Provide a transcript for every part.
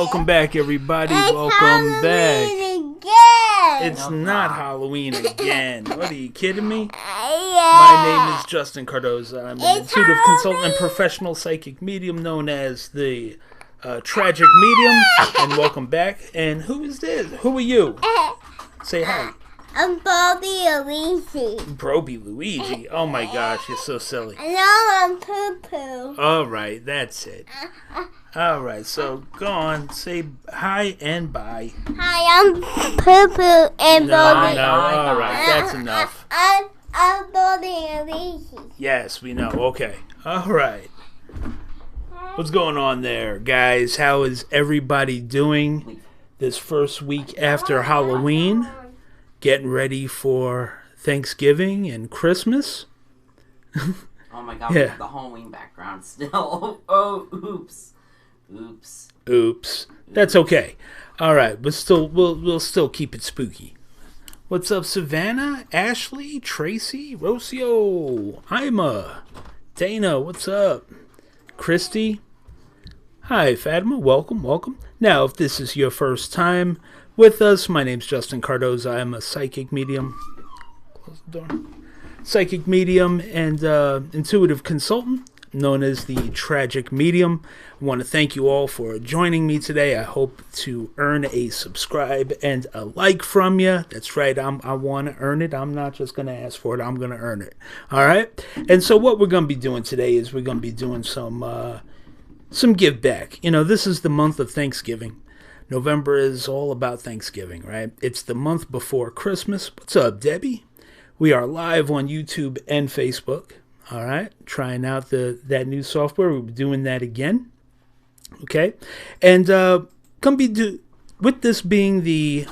Welcome back, everybody. Welcome back. It's not Halloween again. What, are you kidding me? My name is Justin Cardoza. I'm an intuitive consultant and professional psychic medium known as the Tragic Medium. And welcome back. And who is this? Who are you? Say hi. I'm Bobby Luigi. Broby Luigi. Oh my gosh, you're so silly. And now I'm Poo Poo. Alright, that's it. Alright, so go on, say hi and bye. Hi, I'm Poo Poo and Bobby. No, alright, that's enough. I'm Bobby Luigi. Yes, we know, okay. Alright. What's going on there, guys? How is everybody doing this first week after Halloween? Getting ready for Thanksgiving and Christmas? Oh my god, yeah. The Halloween background still. Oh, oops. That's okay. All right, but still, we'll still keep it spooky. What's up, Savannah, Ashley, Tracy, Rocio, Ima, Dana? What's up, Christy? Hi, Fatima. Welcome. Now, if this is your first time with us, my name's Justin Cardoza. I'm a psychic medium. Close the door. Psychic medium and intuitive consultant known as the Tragic Medium. I want to thank you all for joining me today. I hope to earn a subscribe and a like from you. That's right. I want to earn it. I'm not just going to ask for it. I'm going to earn it. All right. And so what we're going to be doing today is we're going to be doing some give back. You know, this is the month of Thanksgiving. November is all about Thanksgiving, right? It's the month before Christmas. What's up, Debbie? We are live on YouTube and Facebook. All right, trying out that new software. We'll be doing that again. Okay, and with this being the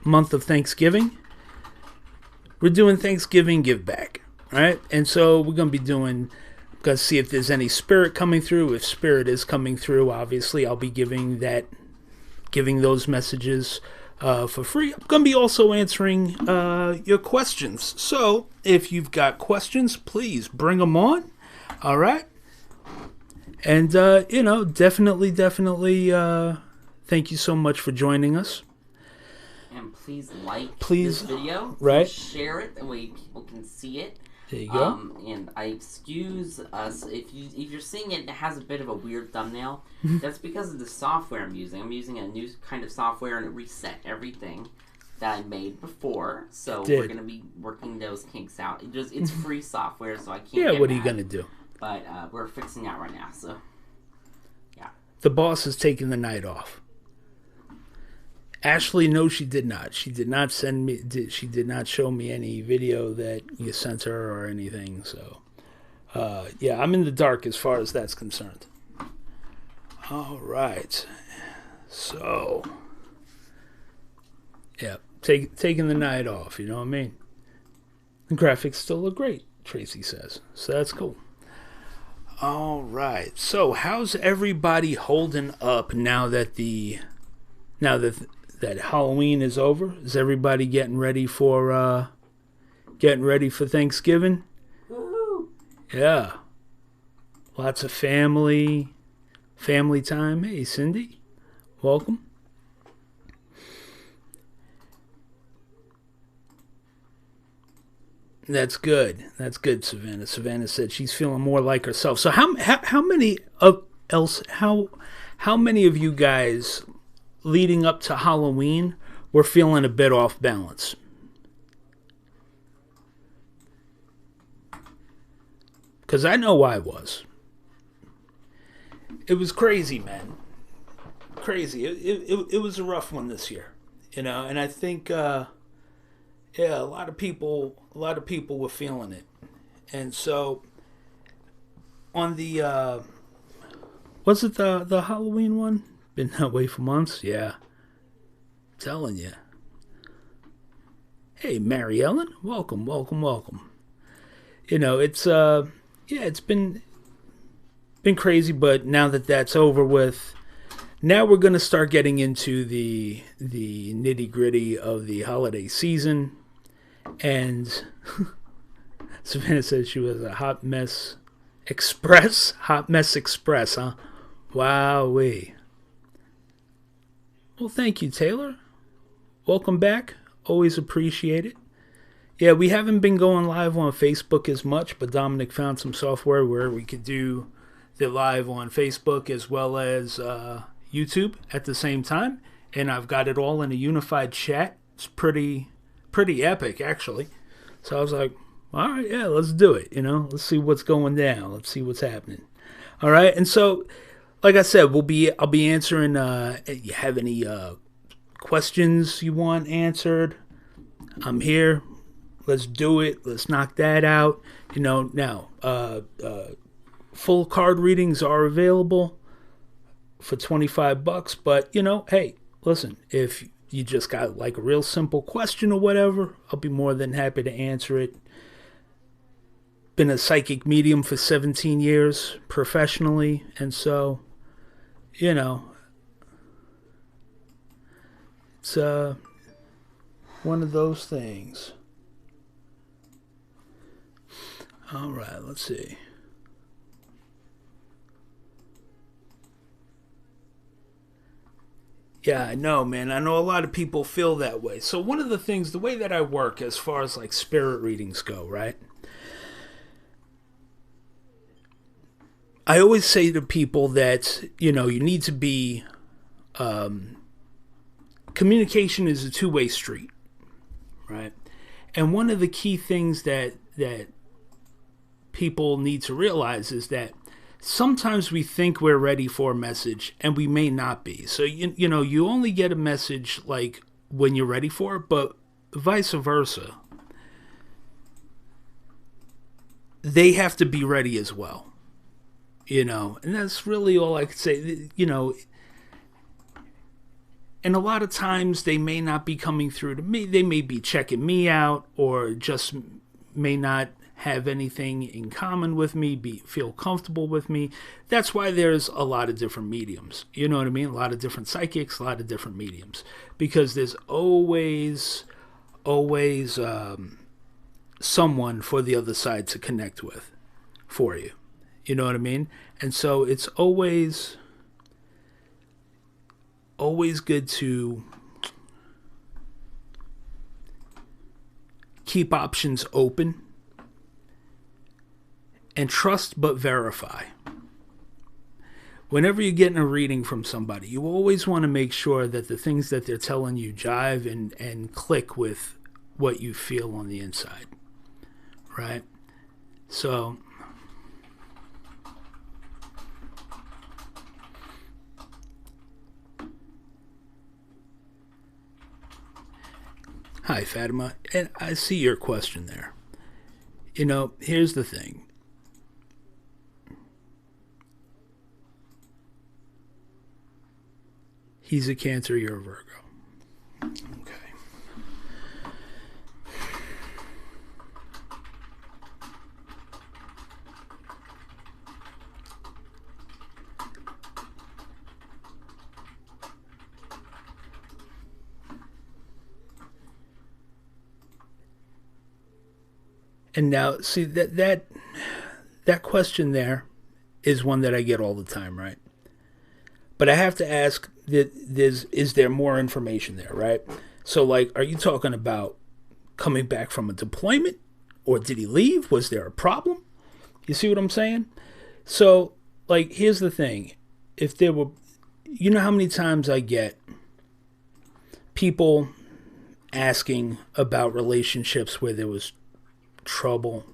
month of Thanksgiving, we're doing Thanksgiving give back. All right, and so we're gonna see if there's any spirit coming through. If spirit is coming through, obviously I'll be giving those messages for free. I'm going to be also answering your questions. So if you've got questions, please bring them on. All right. And, definitely, thank you so much for joining us. And please this video. Right. Share it. That way people can see it. There you go. And I excuse us if you're seeing it has a bit of a weird thumbnail. That's because of the software I'm using. I'm using a new kind of software and it reset everything that I made before. So we're gonna be working those kinks out. It's free software, so I can't. Yeah, what are you gonna do? But we're fixing that right now. So yeah. The boss is taking the night off. Ashley, no, she did not. She did not she did not show me any video that you sent her or anything. So, yeah, I'm in the dark as far as that's concerned. All right. So, yeah, taking the night off, you know what I mean? The graphics still look great, Tracy says. So that's cool. All right. So, how's everybody holding up now that that Halloween is over? Is everybody getting ready for Thanksgiving? Woo-hoo. Yeah. Lots of family time. Hey, Cindy. Welcome. That's good. That's good, Savannah. Savannah said she's feeling more like herself. So how many of you guys leading up to Halloween were feeling a bit off balance? Because I know I was. It was crazy, man. Crazy. It was a rough one this year, you know. And I think, a lot of people were feeling it. And so, on the was it the Halloween one? Been that way for months? Yeah. I'm telling you. Hey, Mary Ellen. Welcome. You know, it's it's been crazy, but now that that's over with, now we're going to start getting into the nitty-gritty of the holiday season. And Savannah said she was a hot mess express, huh? Wowee. Well, thank you, Taylor. Welcome back. Always appreciate it. Yeah, we haven't been going live on Facebook as much, but Dominic found some software where we could do the live on Facebook as well as YouTube at the same time. And I've got it all in a unified chat. It's pretty epic, actually. So I was like, all right, yeah, let's do it. Let's see what's going down. Let's see what's happening. All right, and so, like I said, I'll be answering. You have any questions you want answered? I'm here. Let's do it. Let's knock that out. Now, full card readings are available for $25. But hey, listen, if you just got like a real simple question or whatever, I'll be more than happy to answer it. Been a psychic medium for 17 years professionally, and so, it's one of those things. All right, let's see. Yeah, I know, man. I know a lot of people feel that way. So one of the things, the way that I work as far as like spirit readings go, right? I always say to people that, you need to be, communication is a two-way street, right? And one of the key things that people need to realize is that sometimes we think we're ready for a message and we may not be. So, you only get a message like when you're ready for it, but vice versa. They have to be ready as well. And that's really all I could say. And a lot of times they may not be coming through to me. They may be checking me out or just may not have anything in common with me, feel comfortable with me. That's why there's a lot of different mediums. You know what I mean? A lot of different psychics, a lot of different mediums. Because there's always someone for the other side to connect with for you. You know what I mean? And so it's always good to keep options open and trust but verify. Whenever you're getting a reading from somebody, you always want to make sure that the things that they're telling you jive and click with what you feel on the inside. Right? So hi, Fatima. And I see your question there. Here's the thing. He's a Cancer, you're a Virgo. Okay. And now, see, that question there is one that I get all the time, right? But I have to ask, is there more information there, right? So, like, are you talking about coming back from a deployment? Or did he leave? Was there a problem? You see what I'm saying? So, like, here's the thing. If there were, how many times I get people asking about relationships where there was trouble,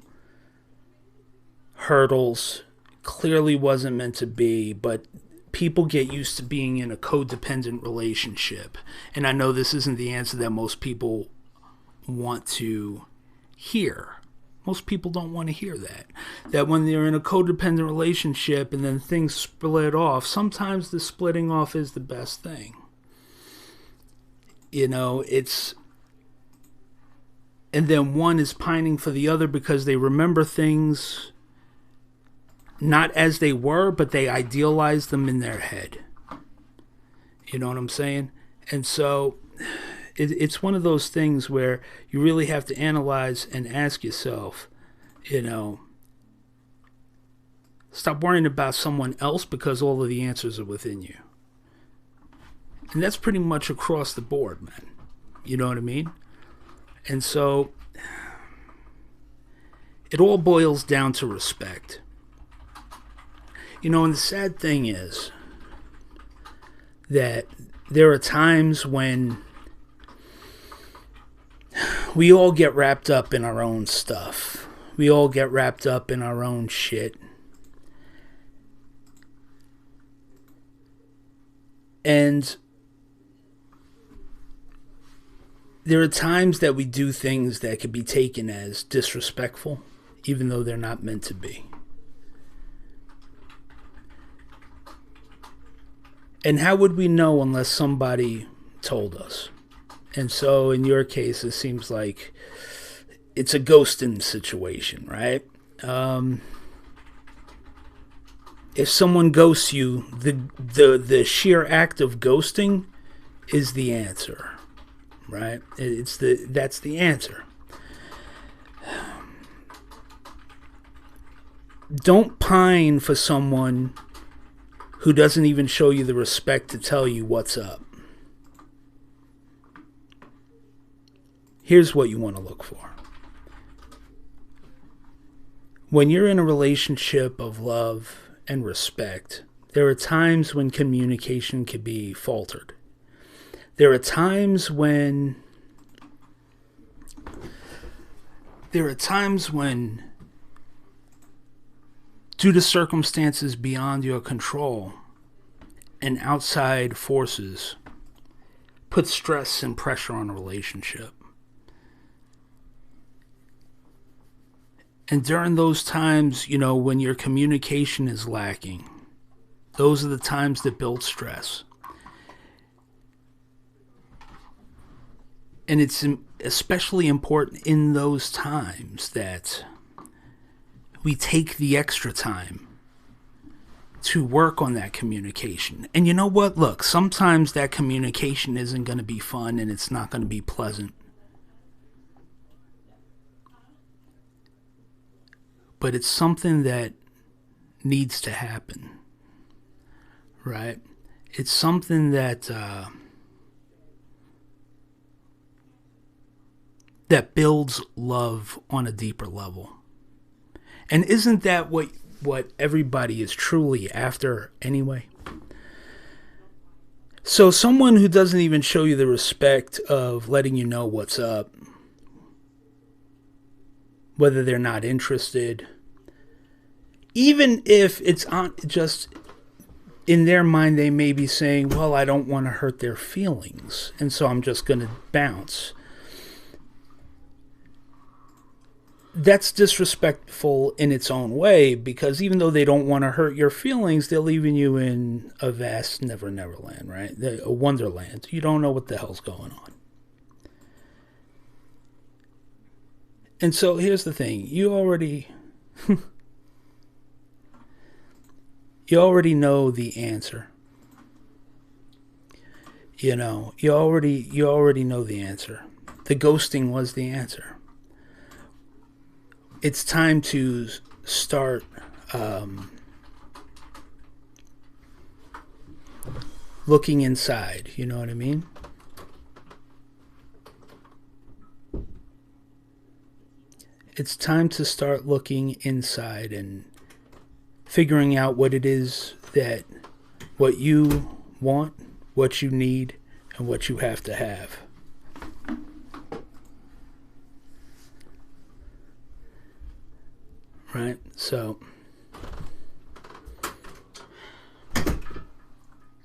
hurdles, clearly wasn't meant to be, but people get used to being in a codependent relationship. And I know this isn't the answer that most people want to hear. Most people don't want to hear that. That when they're in a codependent relationship and then things split off, sometimes the splitting off is the best thing. It's... And then one is pining for the other because they remember things not as they were, but they idealize them in their head. You know what I'm saying? And so it's one of those things where you really have to analyze and ask yourself, stop worrying about someone else because all of the answers are within you. And that's pretty much across the board, man. You know what I mean? And so it all boils down to respect. You know, and the sad thing is that there are times when we all get wrapped up in our own stuff. We all get wrapped up in our own shit. And there are times that we do things that could be taken as disrespectful, even though they're not meant to be. And how would we know unless somebody told us? And so in your case, it seems like it's a ghosting situation, right? If someone ghosts you, the sheer act of ghosting is the answer, right? That's the answer. Don't pine for someone who doesn't even show you the respect to tell you what's up. Here's what you want to look for. When you're in a relationship of love and respect, there are times when communication can be faltered. There are times when due to circumstances beyond your control and outside forces put stress and pressure on a relationship. And during those times, you know, when your communication is lacking, those are the times that build stress. And it's especially important in those times that we take the extra time to work on that communication. And you know what? Look, sometimes that communication isn't going to be fun and it's not going to be pleasant. But it's something that needs to happen, right? It's something that that builds love on a deeper level. And isn't that what everybody is truly after anyway? So someone who doesn't even show you the respect of letting you know what's up, whether they're not interested, even if it's just in their mind, they may be saying, well, I don't want to hurt their feelings, and so I'm just going to bounce. That's disrespectful in its own way, because even though they don't want to hurt your feelings, they're leaving you in a vast never-neverland, right? A wonderland. You don't know what the hell's going on. And so here's the thing. You already know the answer. You know, you already know the answer. The ghosting was the answer. It's time to start looking inside, you know what I mean? It's time to start looking inside and figuring out what it is what you want, what you need, and what you have to have. Right? So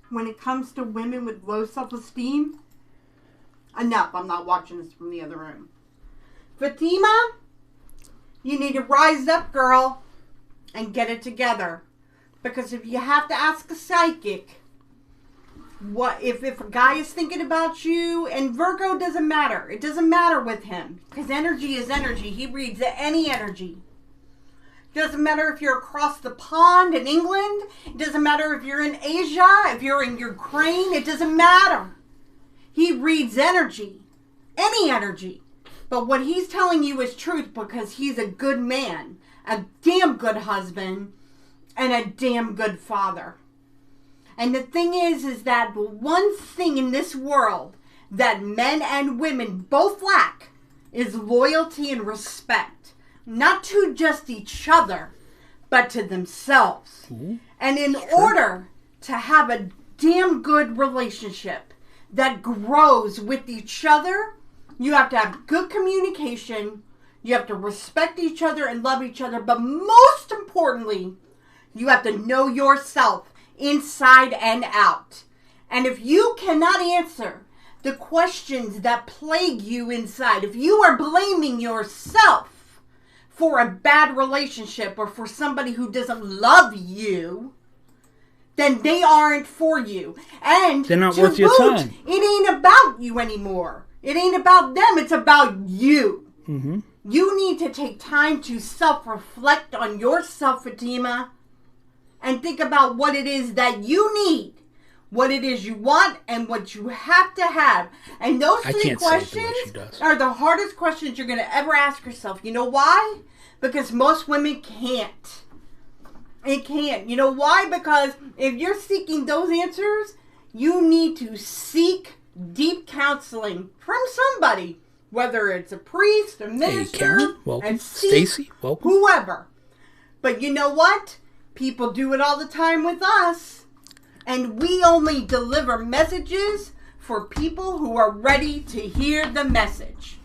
when it comes to women with low self-esteem, enough. I'm not watching this from the other room. Fatima, you need to rise up, girl, and get it together. Because if you have to ask a psychic, what if a guy is thinking about you, and Virgo doesn't matter. It doesn't matter with him. Because energy is energy. He reads any energy. It doesn't matter if you're across the pond in England. It doesn't matter if you're in Asia, if you're in Ukraine. It doesn't matter. He reads energy. Any energy. But what he's telling you is truth because he's a good man, a damn good husband, and a damn good father. And the thing is that the one thing in this world that men and women both lack is loyalty and respect. Not to just each other, but to themselves. Ooh, and in order to have a damn good relationship that grows with each other, you have to have good communication, you have to respect each other and love each other, but most importantly, you have to know yourself inside and out. And if you cannot answer the questions that plague you inside, if you are blaming yourself for a bad relationship or for somebody who doesn't love you, then they aren't for you. And they're not to worth your boot, time. it ain't about you anymore. It ain't about them. It's about you. Mm-hmm. You need to take time to self-reflect on yourself, Fatima, and think about what it is that you need, what it is you want, and what you have to have. And those three questions are the hardest questions you're going to ever ask yourself. You know why? Because most women can't. It can't. You know why? Because if you're seeking those answers, you need to seek deep counseling from somebody, whether it's a priest, a minister, hey, Karen, welcome. a Stacy, welcome. whoever. But you know what? People do it all the time with us, and we only deliver messages for people who are ready to hear the message.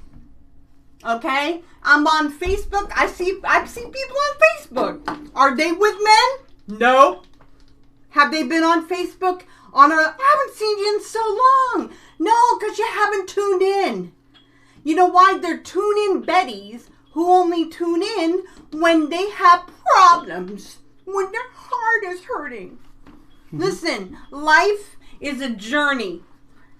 Okay? I'm on Facebook. I see people on Facebook. Are they with men? No. Have they been on Facebook? I haven't seen you in so long. No, because you haven't tuned in. You know why? They're tune-in Bettys who only tune in when they have problems, when their heart is hurting. Mm-hmm. Listen, life is a journey.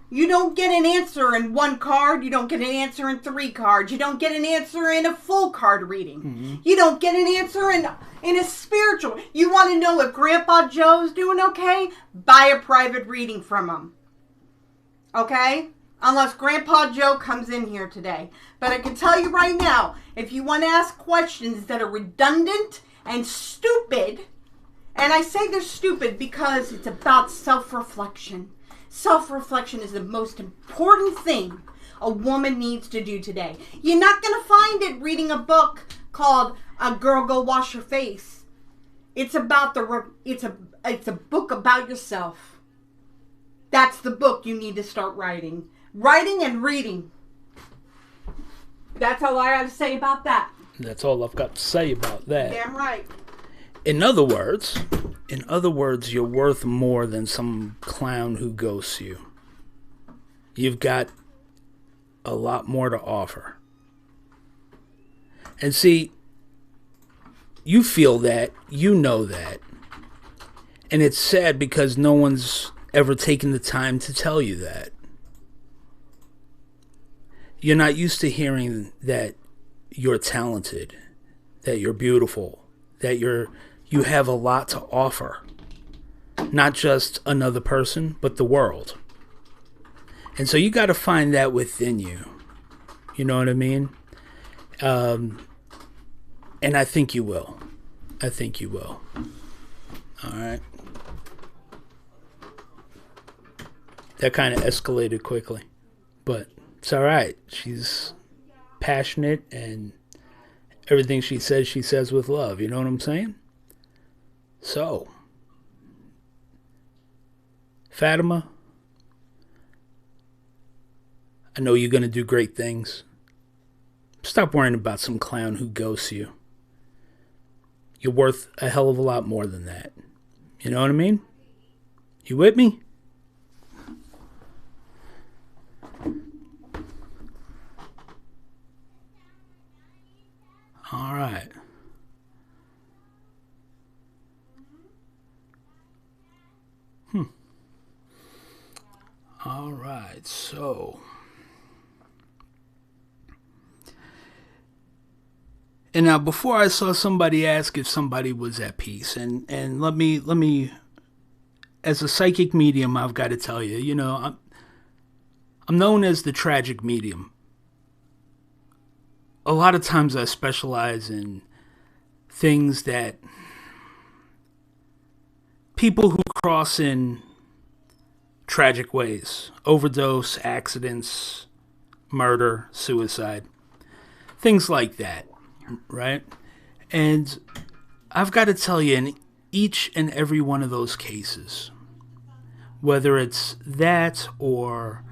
You don't get an answer in one card. You don't get an answer in 3 cards. You don't get an answer in a full card reading. Mm-hmm. You don't get an answer in a spiritual. You want to know if Grandpa Joe's doing okay? Buy a private reading from him. Okay? Unless Grandpa Joe comes in here today. But I can tell you right now, if you want to ask questions that are redundant and stupid, and I say they're stupid because it's about self-reflection. Self-reflection is the most important thing a woman needs to do today. You're not going to find it reading a book called A Girl Go Wash Your Face. It's about it's a book about yourself. That's the book you need to start writing. Writing and reading. That's all I got to say about that. That's all I've got to say about that. Damn right. In other words, you're worth more than some clown who ghosts you. You've got a lot more to offer. And see, you feel that, you know that. And it's sad because no one's ever taken the time to tell you that. You're not used to hearing that you're talented, that you're beautiful, that you have a lot to offer. Not just another person, but the world. And so you got to find that within you. You know what I mean? And I think you will. I think you will. All right. That kind of escalated quickly. But it's all right. She's passionate, and everything she says with love. You know what I'm saying? So, Fatima, I know you're going to do great things. Stop worrying about some clown who ghosts you. You're worth a hell of a lot more than that. You know what I mean? You with me? All right. All right, so. And now, before I saw somebody ask if somebody was at peace, and let me, as a psychic medium, I've got to tell you, you know, I'm known as the tragic medium. A lot of times I specialize in things that people who cross in tragic ways, overdose, accidents, murder, suicide, things like that, right? And I've got to tell you, in each and every one of those cases, whether it's that or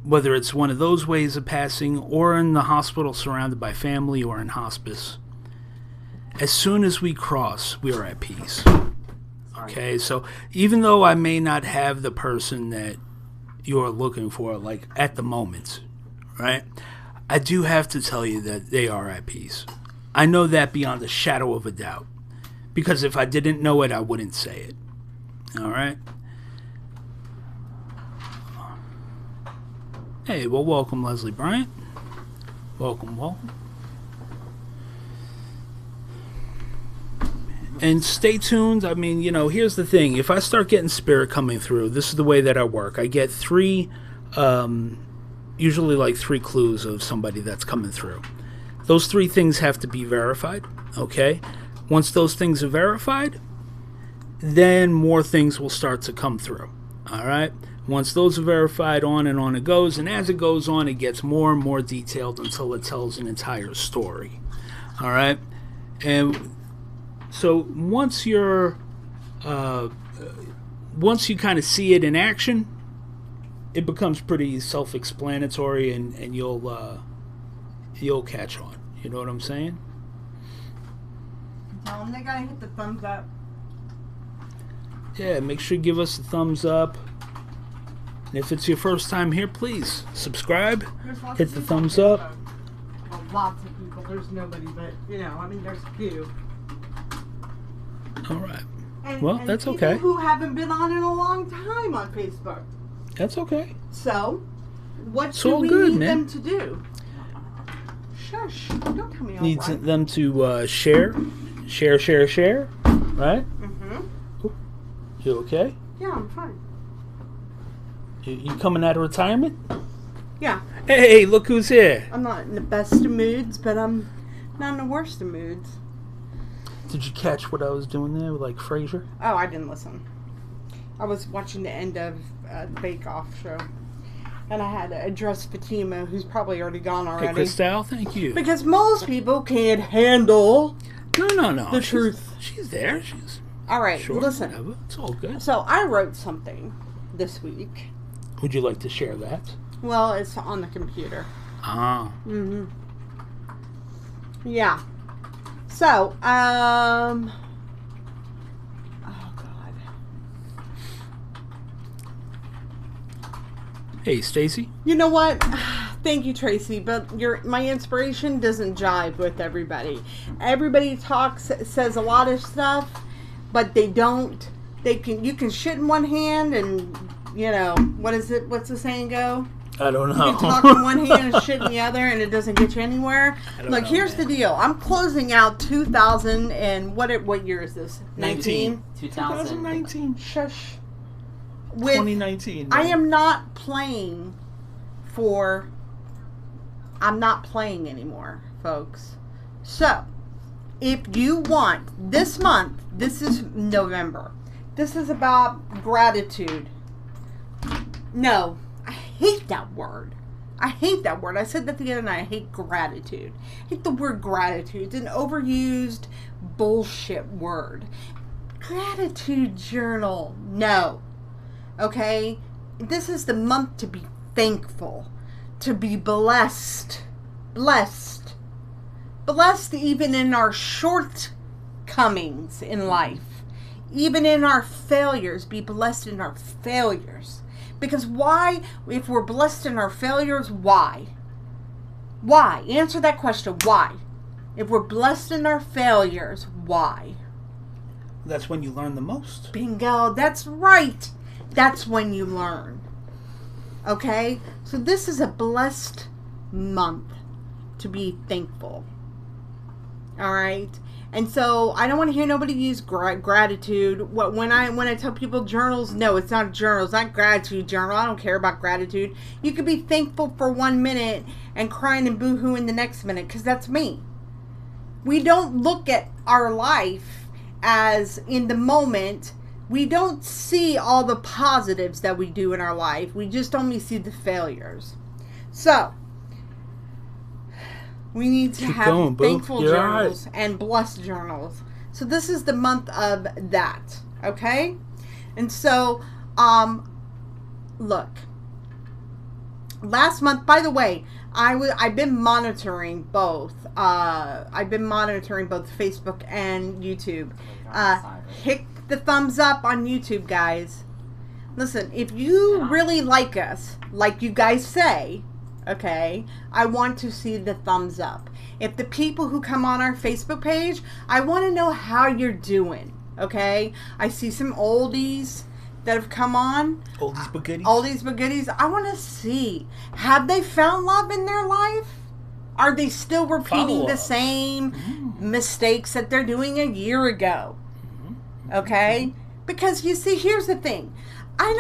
whether it's one of those ways of passing or in the hospital surrounded by family or in hospice, as soon as we cross, we are at peace. Okay, so even though I may not have the person that you're looking for, like at the moment, right? I do have to tell you that they are at peace. I know that beyond a shadow of a doubt. Because if I didn't know it, I wouldn't say it. All right? Hey, well, welcome, Leslie Bryant. Welcome, welcome. And stay tuned. I mean, you know, here's the thing. If I start getting spirit coming through, this is the way that I work. I get usually like 3 clues of somebody that's coming through. Those 3 things have to be verified, okay? Once those things are verified, then more things will start to come through, all right? Once those are verified, on it goes, and as it goes on, it gets more and more detailed until it tells an entire story, all right? And so once you kind of see it in action, it becomes pretty self-explanatory, and you'll catch on. You know what I'm saying? Tell them they gotta hit the thumbs up. Yeah, make sure you give us a thumbs up. And if it's your first time here, please subscribe, hit the thumbs up. Well, lots of people. There's nobody, but you know, I mean, there's a few. All right. And that's people okay. who haven't been on in a long time on Facebook. That's okay. So, what It's do all we good, need man. them to do? Shush! Don't tell me all Needs right. them to share, right? Mm-hmm. You okay? Yeah, I'm fine. You coming out of retirement? Yeah, Hey, look who's here. I'm not in the best of moods, but I'm not in the worst of moods. Did you catch what I was doing there with, like, Frasier? Oh, I didn't listen. I was watching the end of the Bake Off show. And I had to address Fatima, who's probably already gone Hey, already. Christelle, thank you. Because most people can't handle No. the she's- truth. She's there. She's All right, sure. listen. Whatever. It's all good. So I wrote something this week. Would you like to share that? Well, it's on the computer. Ah. Mm-hmm. Yeah. So, oh God. Hey, Stacy. You know what? Thank you, Tracy, but my inspiration doesn't jive with everybody. Everybody says a lot of stuff, but they don't. You can shit in one hand and, you know, what's the saying go? I don't know. You can talk in one hand and shit in the other, and it doesn't get you anywhere. Look, Here's the deal. I'm closing out 2000 and what year is this? 19? 2019. Shush. 2019. I am not playing I'm not playing anymore, folks. So, if you want, this month, this is November. This is about gratitude. No, I hate that word. I hate that word. I said that the other night. I hate gratitude. I hate the word gratitude. It's an overused bullshit word. Gratitude journal. No. Okay? This is the month to be thankful. To be blessed. Blessed. Blessed even in our shortcomings in life. Even in our failures. Be blessed in our failures. Because why? If we're blessed in our failures, why? Why? Answer that question. Why? If we're blessed in our failures, why? That's when you learn the most. Bingo. That's right. That's when you learn. Okay? So this is a blessed month to be thankful. Alright? And so I don't want to hear nobody use gratitude. When I tell people journals, no, it's not a journal. It's not a gratitude journal. I don't care about gratitude. You could be thankful for 1 minute and crying and boo-hooing the next minute, because that's me. We don't look at our life as in the moment, we don't see all the positives that we do in our life. We just only see the failures. So, we need to have going, boo. thankful You're journals and blessed journals. So this is the month of that, okay? And so, look. Last month, by the way, I've been monitoring both. I've been monitoring both Facebook and YouTube. Hit the thumbs up on YouTube, guys. Listen, if you really like us, like you guys say, okay, I want to see the thumbs up. If the people who come on our Facebook page, I want to know how you're doing, okay? I see some oldies that have come on. Oldies but goodies. Oldies but goodies. I want to see, have they found love in their life? Are they still repeating the same mistakes that they're doing a year ago? Okay? Because you see, here's the thing. I've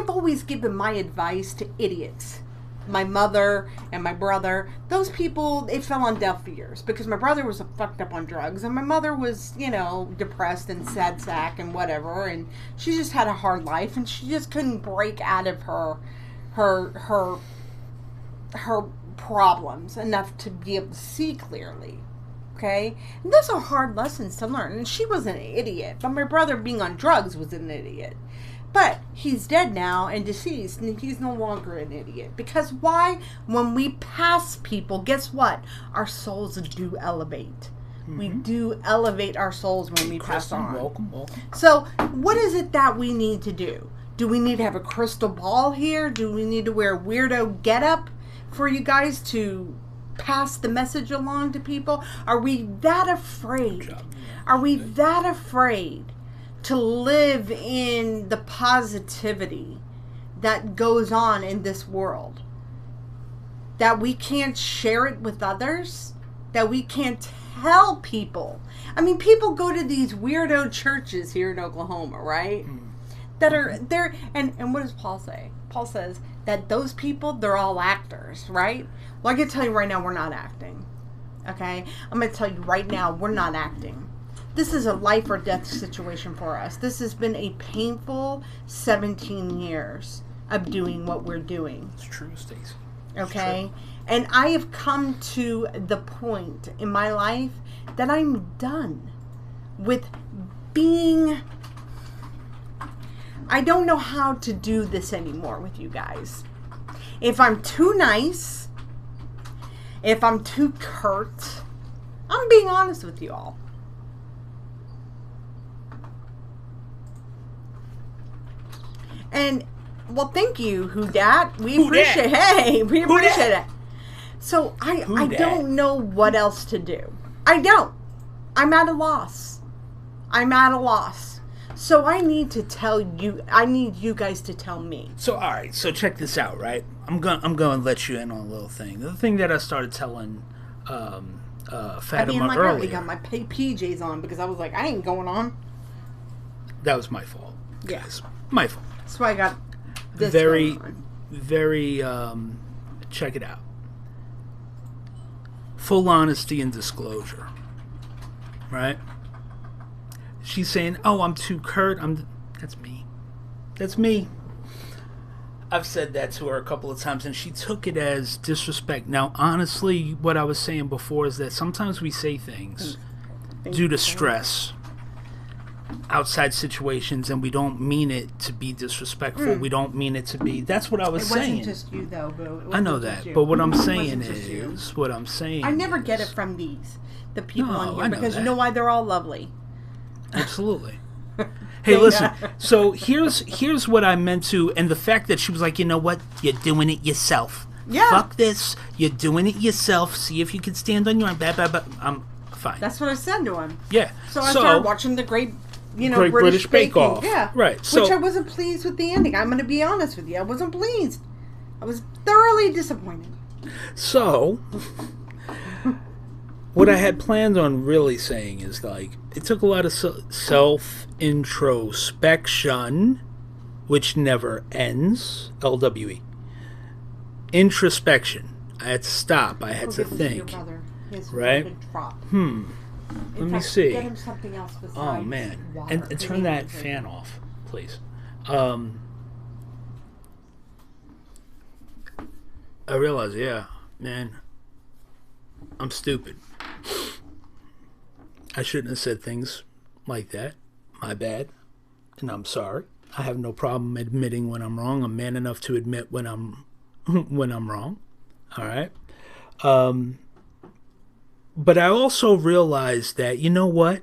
always given my advice to idiots. My mother and my brother, those people, they fell on deaf ears because my brother was fucked up on drugs and my mother was, depressed and sad sack and whatever, and she just had a hard life and she just couldn't break out of her problems enough to be able to see clearly. Okay? And those are hard lessons to learn. And she was an idiot, but my brother being on drugs was an idiot. But he's dead now and deceased, and he's no longer an idiot. Because why? When we pass people, guess what? Our souls do elevate. We do elevate our souls when we pass on. Welcome. So, what is it that we need to do? Do we need to have a crystal ball here? Do we need to wear a weirdo getup for you guys to pass the message along to people? Are we that afraid? Are we that afraid to live in the positivity that goes on in this world? That we can't share it with others? That we can't tell people? I mean, people go to these weirdo churches here in Oklahoma, right? That are there, and what does Paul say? Paul says that those people, they're all actors, right? Well, I can tell you right now, we're not acting. Okay? I'm going to tell you right now, we're not acting. This is a life or death situation for us. This has been a painful 17 years of doing what we're doing. It's true, Stacey. Okay? And I have come to the point in my life that I'm done with being... I don't know how to do this anymore with you guys. If I'm too nice, if I'm too curt, I'm being honest with you all. And, well, thank you, Who Dat. We appreciate it. Hey, we appreciate it. So, I don't know what else to do. I don't. I'm at a loss. So I need to tell you, I need you guys to tell me. So, all right. So check this out, right? I'm going to let you in on a little thing. The thing that I started telling Fatima I earlier. got my PJs on because I was like, I ain't going on. That was my fault. Yeah. Guys. My fault. That's why I got this Very, going on. very, check it out. Full honesty and disclosure. Right? She's saying, oh, I'm too curt. That's me. That's me. I've said that to her a couple of times, and she took it as disrespect. Now, honestly, what I was saying before is that sometimes we say things due to stress, outside situations, and we don't mean it to be disrespectful. We don't mean it to be. That's what I was saying. It wasn't just you, though, Boo. I know that, but what I'm saying is, I never get it from the people on here, because you know why? They're all lovely. Absolutely. Hey, listen. So here's what I meant to, and the fact that she was like, you know what, you're doing it yourself. Yeah. Fuck this. You're doing it yourself. See if you can stand on your own. I'm fine. That's what I said to him. Yeah. So I started watching the Great British Bake Off. Yeah. Right. So, which I wasn't pleased with the ending. I'm going to be honest with you. I wasn't pleased. I was thoroughly disappointed. So, what I had planned on really saying is, like, it took a lot of self-introspection, which never ends, LWE. Introspection. I had to stop. I had to think. His right? drop. Let me see. Get him something else besides Oh man, water. and turn that fan off, please. I realize, yeah, man, I'm stupid. I shouldn't have said things like that. My bad, and I'm sorry. I have no problem admitting when I'm wrong. I'm man enough to admit when I'm wrong. All right. But I also realized that, you know what?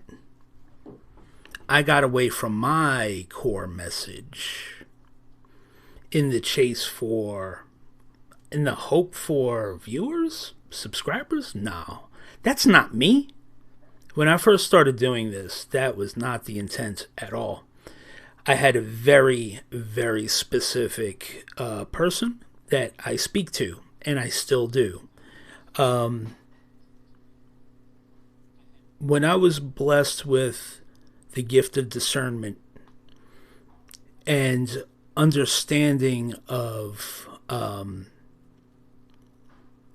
I got away from my core message in the hope for viewers, subscribers. No, that's not me. When I first started doing this, that was not the intent at all. I had a very, very specific person that I speak to, and I still do. When I was blessed with the gift of discernment and understanding of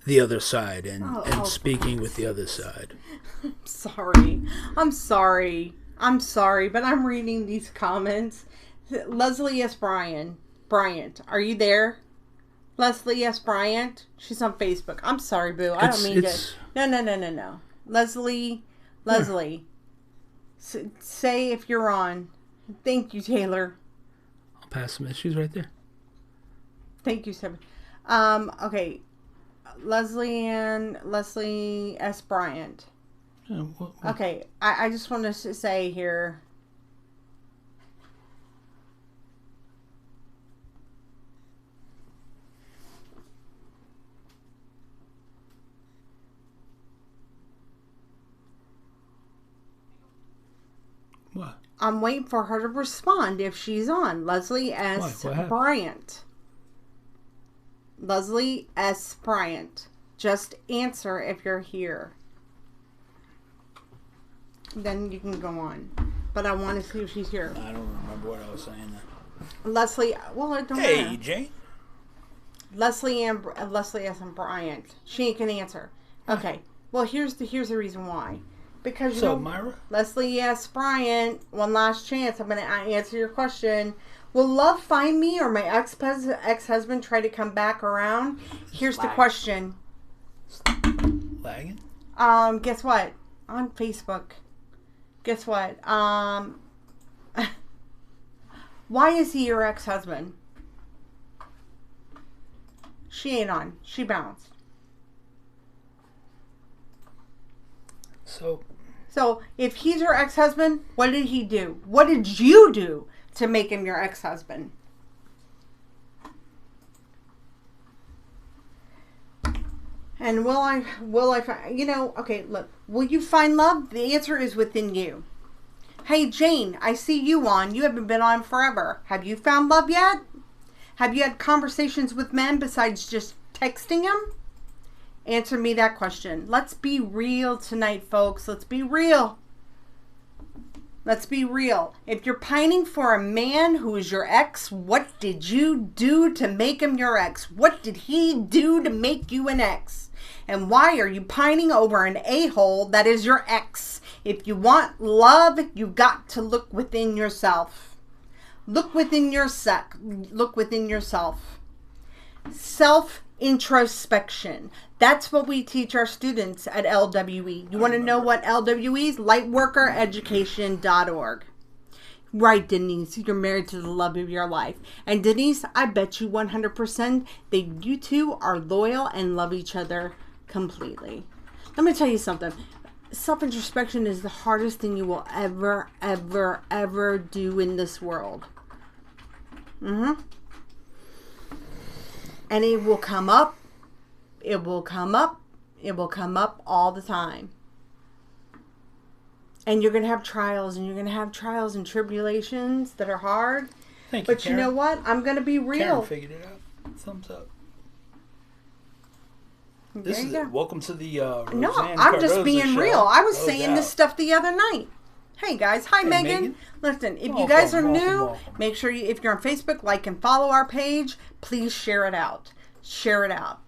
the other side and speaking with the other side. I'm sorry, but I'm reading these comments. Leslie S. Bryant, are you there? Leslie S. Bryant, she's on Facebook. I'm sorry, boo. I don't mean to. No. Leslie, say if you're on. Thank you, Taylor. I'll pass them. She's right there. Thank you, Sarah. Okay. Leslie S. Bryant. What? Okay, I just want to say here. What? I'm waiting for her to respond if she's on. Leslie S. Bryant. Leslie S. Bryant. Just answer if you're here. Then you can go on. But I want to see if she's here. I don't remember what I was saying then. Leslie, well, it don't Hey, matter. Jane. Leslie S. Bryant. She ain't gonna answer. Okay. Well, here's the reason why. Because you know, Myra? Leslie S. Bryant, one last chance. I'm gonna answer your question. Will love find me, or my ex-husband try to come back around? Here's the question. Lagging? Guess what? On Facebook. Guess what? Why is he your ex-husband? She ain't on. She bounced. So if he's your ex-husband, what did he do? What did you do to make him your ex-husband? And will I find, okay, look, will you find love? The answer is within you. Hey, Jane, I see you on. You haven't been on forever. Have you found love yet? Have you had conversations with men besides just texting them? Answer me that question. Let's be real tonight, folks. Let's be real. Let's be real. If you're pining for a man who is your ex, what did you do to make him your ex? What did he do to make you an ex? And why are you pining over an a-hole that is your ex? If you want love, you got to look within yourself. Look within yourself. Look within yourself. Self-introspection. That's what we teach our students at LWE. You want to know what LWE is? Lightworkereducation.org. Right, Denise. You're married to the love of your life. And Denise, I bet you 100% that you two are loyal and love each other completely. Let me tell you something. Self-introspection is the hardest thing you will ever, ever, ever do in this world. And it will come up. It will come up. It will come up all the time. And you're going to have trials, and you're going to have trials and tribulations that are hard. Thank you, but Karen. You know what? I'm going to be real. Karen figured it out. Thumbs up. This is it. Welcome to the No, Roseanne I'm just Cardoza being show. real. I was saying this stuff the other night. Hey guys, hi Megan. Listen, if you guys are new, make sure you, if you're on Facebook, like and follow our page. Please share it out. Share it out.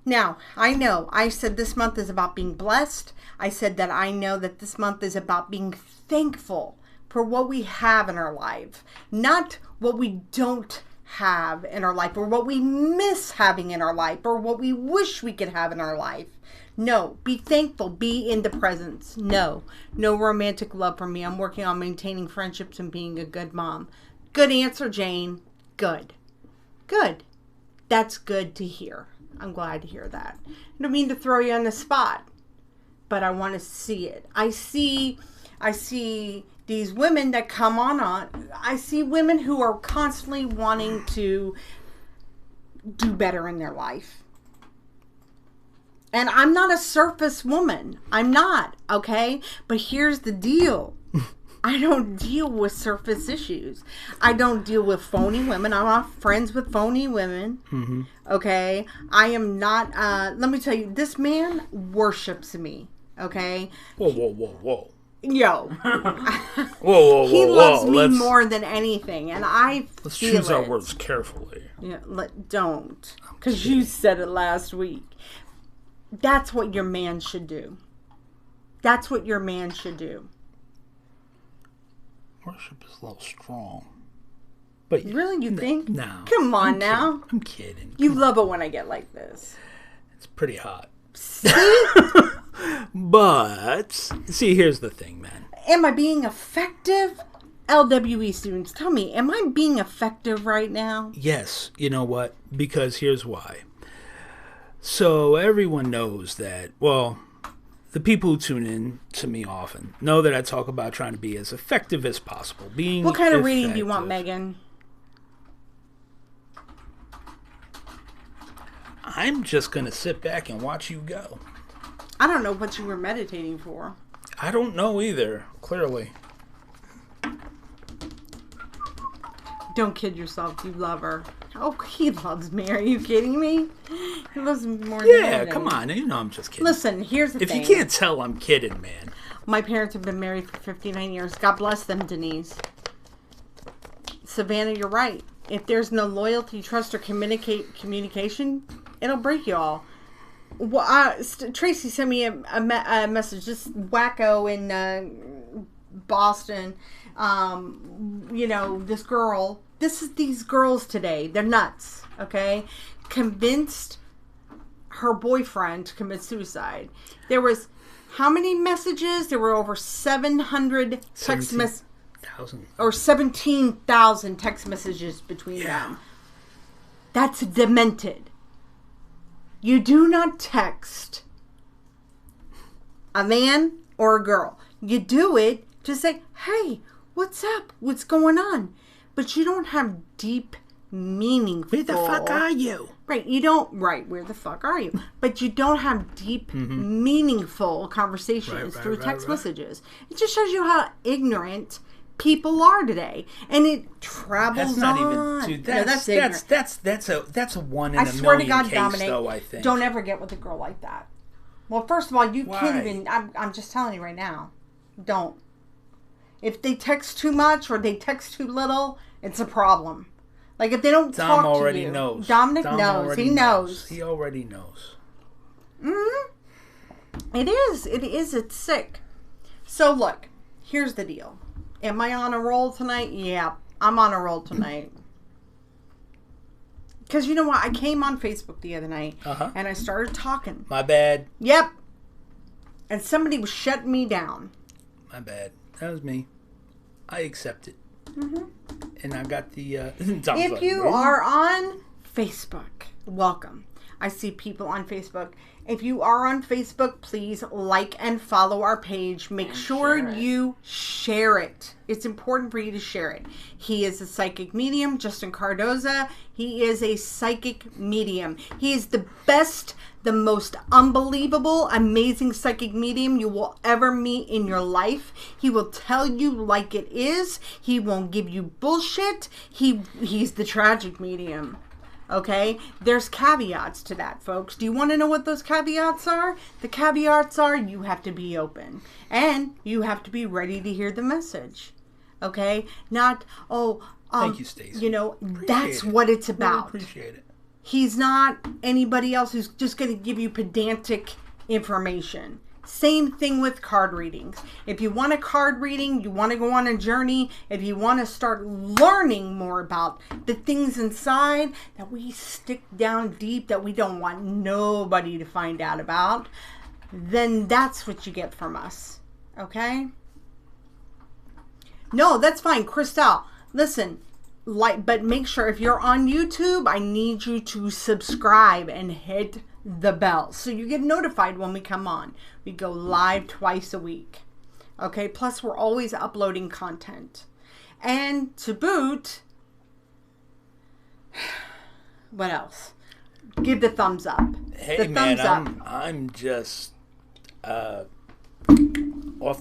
Now, I know I said this month is about being blessed. I said that I know that this month is about being thankful for what we have in our life, not what we don't have in our life or what we miss having in our life or what we wish we could have in our life. No, be thankful, be in the presence. No romantic love for me. I'm working on maintaining friendships and being a good mom. Good answer, Jane. Good. That's good to hear. I'm glad to hear that. I don't mean to throw you on the spot, but I want to see it. I see these women that come on. I see women who are constantly wanting to do better in their life. And I'm not a surface woman. I'm not, okay? But here's the deal. I don't deal with surface issues. I don't deal with phony women. I'm not friends with phony women. Mm-hmm. Okay? I am not, let me tell you, this man worships me. Okay? Whoa. Yo. Whoa. He loves me more than anything. And let's choose our words carefully. Yeah, don't. Because you said it last week. That's what your man should do. That's what your man should do. Worship is a little strong. But really, you think? No. Come on now. I'm kidding. You love it when I get like this. It's pretty hot. See? But, see, here's the thing, man. Am I being effective? LWE students, tell me, am I being effective right now? Yes. You know what? Because here's why. So everyone knows that, well, the people who tune in to me often know that I talk about trying to be as effective as possible. What kind of reading do you want, Megan? I'm just going to sit back and watch you go. I don't know what you were meditating for. I don't know either, clearly. Don't kid yourself. You love her. Oh, he loves me. Are you kidding me? He loves me more than Yeah, come on. You know I'm just kidding. Listen, here's the thing. If you can't tell, I'm kidding, man. My parents have been married for 59 years. God bless them, Denise. Savannah, you're right. If there's no loyalty, trust, or communication, it'll break you all. Well, Tracy sent me a message. This wacko in Boston. This girl. These girls today. They're nuts. Okay, convinced her boyfriend to commit suicide. There was how many messages? There were over 700 text messages. Or 17,000 text messages between them. That's demented. You do not text a man or a girl. You do it to say, hey, what's up? What's going on? But you don't have deep, meaningful... Where the fuck are you? Right, you don't... Right, where the fuck are you? But you don't have deep, meaningful conversations through text messages. It just shows you how ignorant people are today, and it travels that's not on. Even, dude, that's a one in a swear to million God, case, Dominic, though, I think. Don't ever get with a girl like that. Well, first of all, you Why? can't even. I'm just telling you right now. Don't. If they text too much or they text too little, it's a problem. Like if they don't talk to you. Dom already knows. Dominic knows. He knows. He already knows. It is. It's sick. So look, here's the deal. Am I on a roll tonight? Yeah, I'm on a roll tonight. Because you know what? I came on Facebook the other night and I started talking. My bad. Yep. And somebody was shutting me down. My bad. That was me. I accept it. And I got the... if you are on Facebook, welcome. I see people on Facebook. If you are on Facebook, please like and follow our page. Make sure you share it. It's important for you to share it. He is a psychic medium, Justin Cardoza. He is a psychic medium. He is the best, the most unbelievable, amazing psychic medium you will ever meet in your life. He will tell you like it is. He won't give you bullshit. He's the tragic medium. Okay, there's caveats to that, folks. Do you want to know what those caveats are? The caveats are you have to be open and you have to be ready to hear the message. Okay, not thank you, Stacey. You know, that's what it's about. Really appreciate it. He's not anybody else who's just going to give you pedantic information. Same thing with card readings. If you want a card reading, you want to go on a journey, if you want to start learning more about the things inside that we stick down deep that we don't want nobody to find out about, then that's what you get from us. Okay? No, that's fine. Christelle, listen, but make sure if you're on YouTube, I need you to subscribe and hit the bell so you get notified when we come on. We go live twice a week. Okay, plus we're always uploading content. And to boot, what else? Give the thumbs up. Hey the man, thumbs up. I'm just off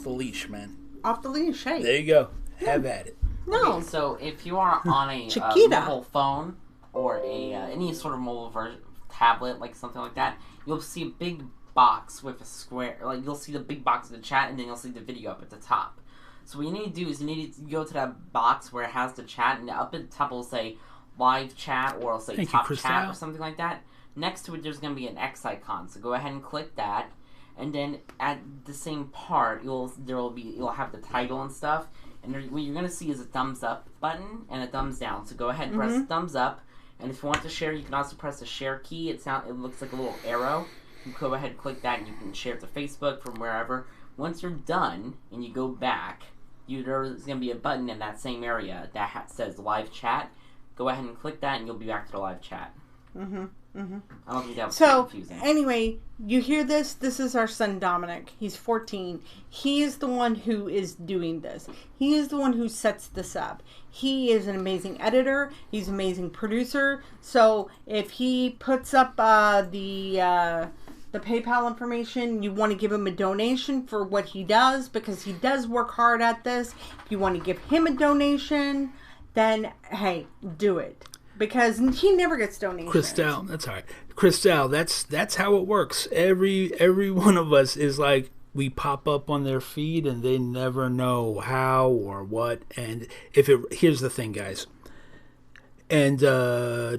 the leash, man. Off the leash, hey. There you go. Have at it. No. Okay, so if you are on a Chiquita. mobile phone or any sort of mobile tablet, like something like that, you'll see a big box with a square. Like you'll see the big box of the chat, and then you'll see the video up at the top. So what you need to do is you need to go to that box where it has the chat, and up at the top it'll say live chat, or it'll say Thank top you, chat, Christelle. or something like that. Next to it, there's going to be an X icon. So go ahead and click that, and then at the same part, you'll have the title and stuff. And what you're going to see is a thumbs up button and a thumbs down. So go ahead and press the thumbs up. And if you want to share, you can also press the share key. It looks like a little arrow. You go ahead and click that, and you can share it to Facebook from wherever. Once you're done and you go back, there's going to be a button in that same area that says live chat. Go ahead and click that, and you'll be back to the live chat. I don't think that was too confusing. Anyway, you hear this? This is our son Dominic. He's 14. He is the one who is doing this. He is the one who sets this up. He is an amazing editor. He's an amazing producer. So if he puts up the PayPal information, you want to give him a donation for what he does, because he does work hard at this. If you want to give him a donation, then hey, do it. Because he never gets donations. Christelle, that's all right. Christelle, that's how it works. Every one of us is like, we pop up on their feed and they never know how or what. And here's the thing, guys. And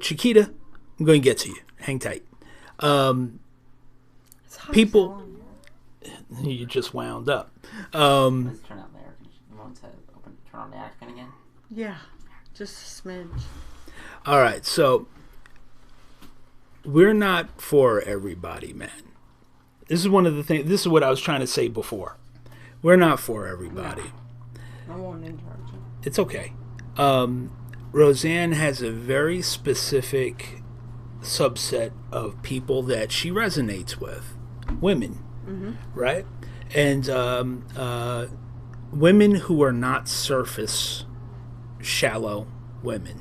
Chiquita, I'm going to get to you. Hang tight. People, you just wound up. Let's turn out there. You want to turn on the icon again? Yeah, just a smidge. All right, so we're not for everybody, man. This is one of the things. This is what I was trying to say before. We're not for everybody. I won't interrupt you. It's okay. Roseanne has a very specific subset of people that she resonates with. Women, right? And women who are not surface, shallow women.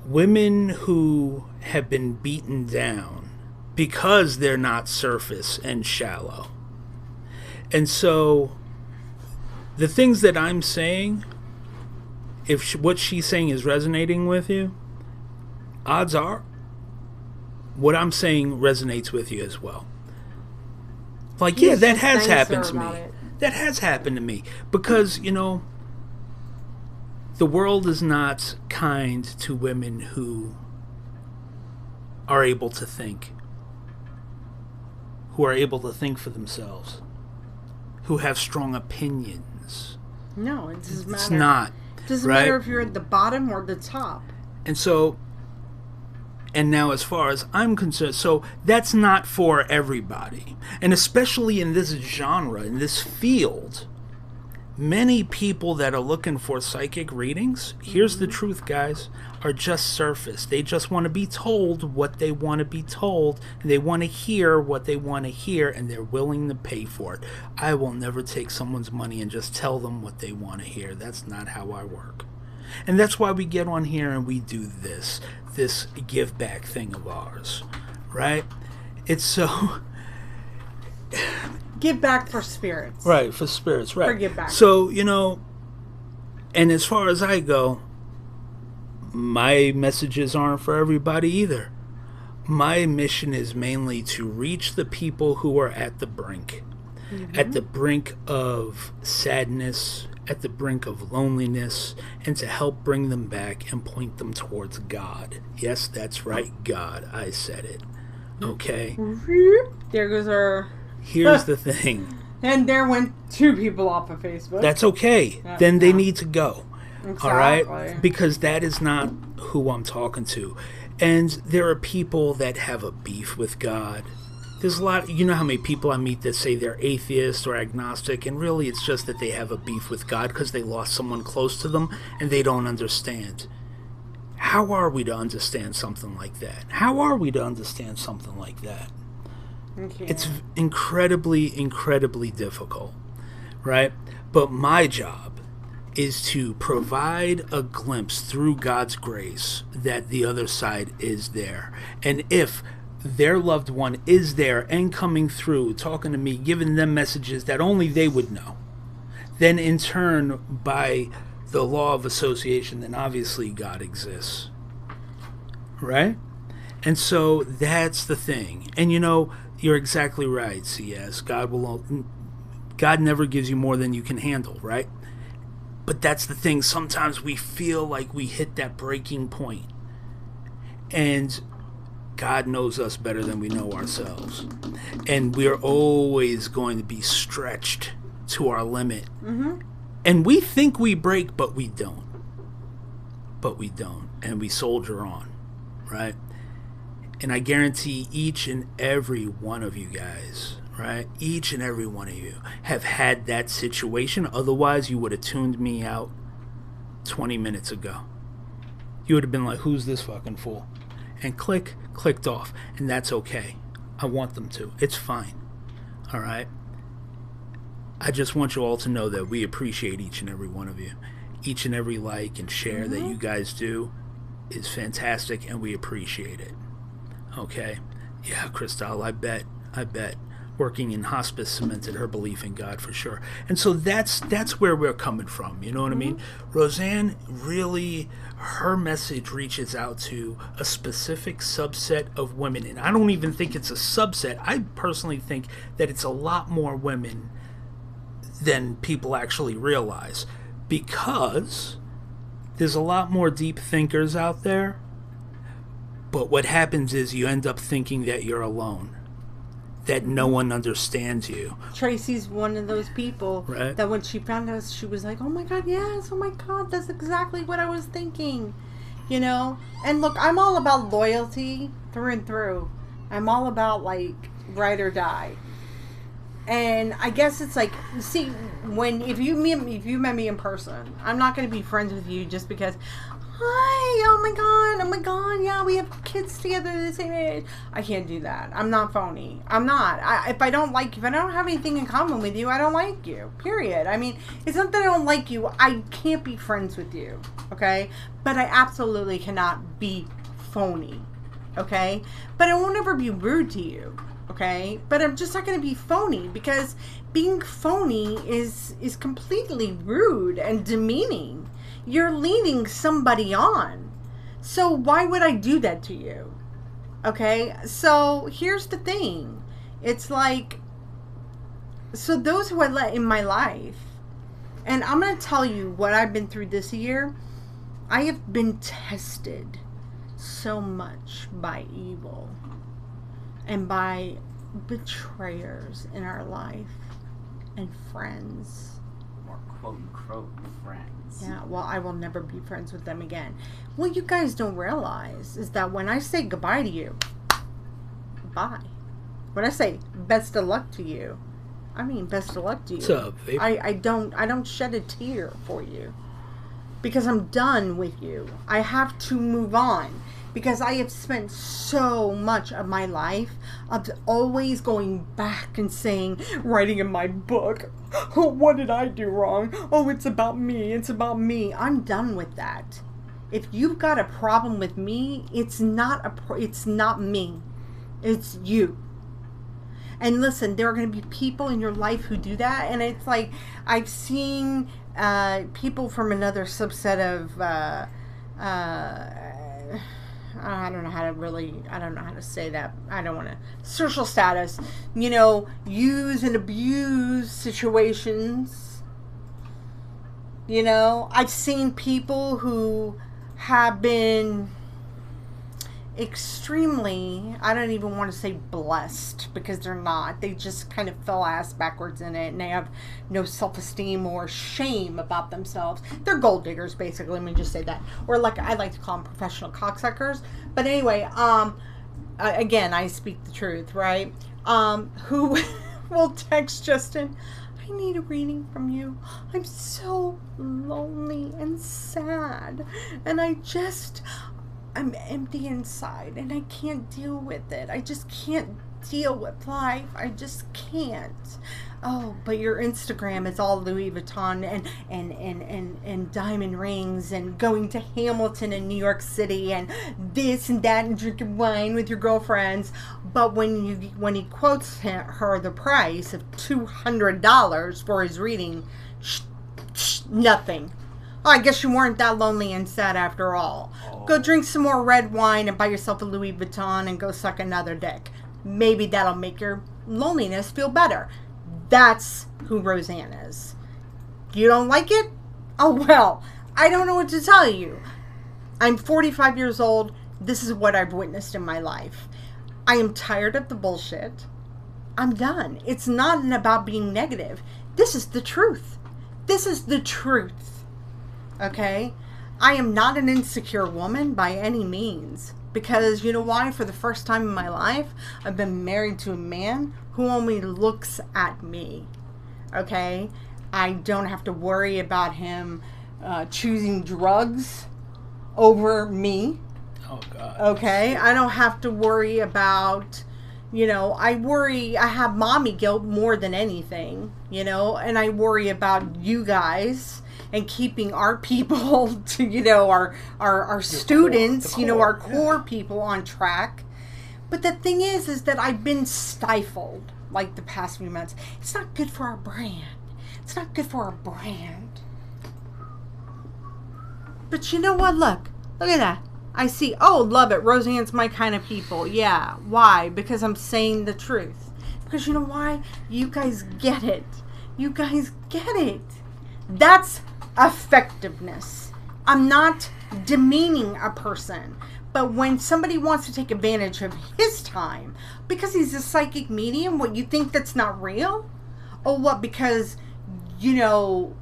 Women who have been beaten down because they're not surface and shallow. And so the things that I'm saying, if what she's saying is resonating with you, odds are what I'm saying resonates with you as well. Like, yeah, that has happened to me. That has happened to me. Because, the world is not kind to women who are able to think. Who are able to think for themselves. Who have strong opinions. No, it doesn't matter. It's not. It doesn't right? matter if you're at the bottom or the top. And so, and now as far as I'm concerned, so that's not for everybody. And especially in this genre, in this field, many people that are looking for psychic readings, here's the truth, guys, are just surface. They just want to be told what they want to be told. And they want to hear what they want to hear, and they're willing to pay for it. I will never take someone's money and just tell them what they want to hear. That's not how I work. And that's why we get on here and we do this give back thing of ours, right? It's so... Give back for spirits. Right, for spirits, right. For give back. So, and as far as I go, my messages aren't for everybody either. My mission is mainly to reach the people who are at the brink. At the brink of sadness, at the brink of loneliness and to help bring them back and point them towards God. Yes, that's right, God. I said it. Okay? There goes our... Here's the thing. And there went 2 people off of Facebook. That's okay. Then they need to go. Exactly. All right? Because that is not who I'm talking to. And there are people that have a beef with God. There's a lot, you know how many people I meet that say they're atheist or agnostic, and really it's just that they have a beef with God because they lost someone close to them and they don't understand. How are we to understand something like that? How are we to understand something like that? Okay. It's incredibly, incredibly difficult, right? But my job is to provide a glimpse through God's grace that the other side is there. And if their loved one is there and coming through, talking to me, giving them messages that only they would know, then in turn, by the law of association, then obviously God exists. Right? And so that's the thing. And you know, you're exactly right, CS. God never gives you more than you can handle, right? But that's the thing. Sometimes we feel like we hit that breaking point. And God knows us better than we know ourselves. And we're always going to be stretched to our limit. Mm-hmm. And we think we break, but we don't. But we don't. And we soldier on, right? And I guarantee each and every one of you guys, right? Each and every one of you have had that situation. Otherwise, you would have tuned me out 20 minutes ago. You would have been like, who's this fucking fool? And clicked off. And that's okay. I want them to. It's fine. All right? I just want you all to know that we appreciate each and every one of you. Each and every like and share that you guys do is fantastic, and we appreciate it. Okay? Yeah, Cristal, I bet. Working in hospice cemented her belief in God for sure. And so that's where we're coming from. You know what I mean? Roseanne really, her message reaches out to a specific subset of women. And I don't even think it's a subset. I personally think that it's a lot more women than people actually realize. Because there's a lot more deep thinkers out there. But what happens is you end up thinking that you're alone. That no one understands you. Tracy's one of those people that when she found us, she was like, oh my God, yes, oh my God, that's exactly what I was thinking. You know? And look, I'm all about loyalty through and through. I'm all about, like, ride or die. And I guess it's like, see, if you met me in person, I'm not going to be friends with you just because, hi, oh my God, yeah, we have kids together the same age. I can't do that. I'm not phony. I'm not. If I don't have anything in common with you, I don't like you. Period. I mean, it's not that I don't like you. I can't be friends with you. Okay? But I absolutely cannot be phony. Okay? But I won't ever be rude to you. Okay? But I'm just not going to be phony, because being phony is completely rude and demeaning. You're leading somebody on. So why would I do that to you? Okay? So here's the thing. It's like, so those who I let in my life, and I'm going to tell you what I've been through this year. I have been tested so much by evil and by betrayers in our life and friends. Or quote-unquote friends. Yeah, well, I will never be friends with them again. What you guys don't realize is that when I say goodbye to you, bye. When I say best of luck to you, I mean best of luck to you. What's up, babe? I don't shed a tear for you. Because I'm done with you. I have to move on. Because I have spent so much of my life of always going back and saying, writing in my book, oh, what did I do wrong? Oh, it's about me. It's about me. I'm done with that. If you've got a problem with me, it's not me. It's you. And listen, there are going to be people in your life who do that. And it's like, I've seen people from another subset of I don't know how to say that. I don't want to. Social status, use and abuse situations You know, I've seen people who have been extremely, I don't even want to say blessed, because they're not. They just kind of fell ass backwards in it, and they have no self-esteem or shame about themselves. They're gold diggers, basically. Let me just say that. Or like I like to call them professional cocksuckers. But anyway, again, I speak the truth, right? Who will text Justin, I need a reading from you. I'm so lonely and sad, and I'm empty inside, and I can't deal with it. I just can't deal with life. I just can't. Oh, but your Instagram is all Louis Vuitton and diamond rings and going to Hamilton in New York City and this and that and drinking wine with your girlfriends. But when he quotes her the price of $200 for his reading, nothing. Oh, I guess you weren't that lonely and sad after all. Go drink some more red wine and buy yourself a Louis Vuitton and go suck another dick. Maybe that'll make your loneliness feel better. That's who Roseanne is. You don't like it? Oh, well, I don't know what to tell you. I'm 45 years old. This is what I've witnessed in my life. I am tired of the bullshit. I'm done. It's not about being negative. This is the truth. This is the truth. Okay? I am not an insecure woman by any means. Because you know why? For the first time in my life, I've been married to a man who only looks at me. Okay? I don't have to worry about him choosing drugs over me. Oh, God. Okay? I don't have to worry about, I have mommy guilt more than anything, and I worry about you guys and keeping our people to, our students, core, our core people on track. But the thing is that I've been stifled like the past few months. It's not good for our brand. It's not good for our brand. But you know what? Look at that. I see. Oh, love it. Roseanne's my kind of people. Yeah. Why? Because I'm saying the truth. Because you know why? You guys get it. You guys get it. That's effectiveness. I'm not demeaning a person. But when somebody wants to take advantage of his time because he's a psychic medium, what, you think that's not real? Oh, what? Because, listen,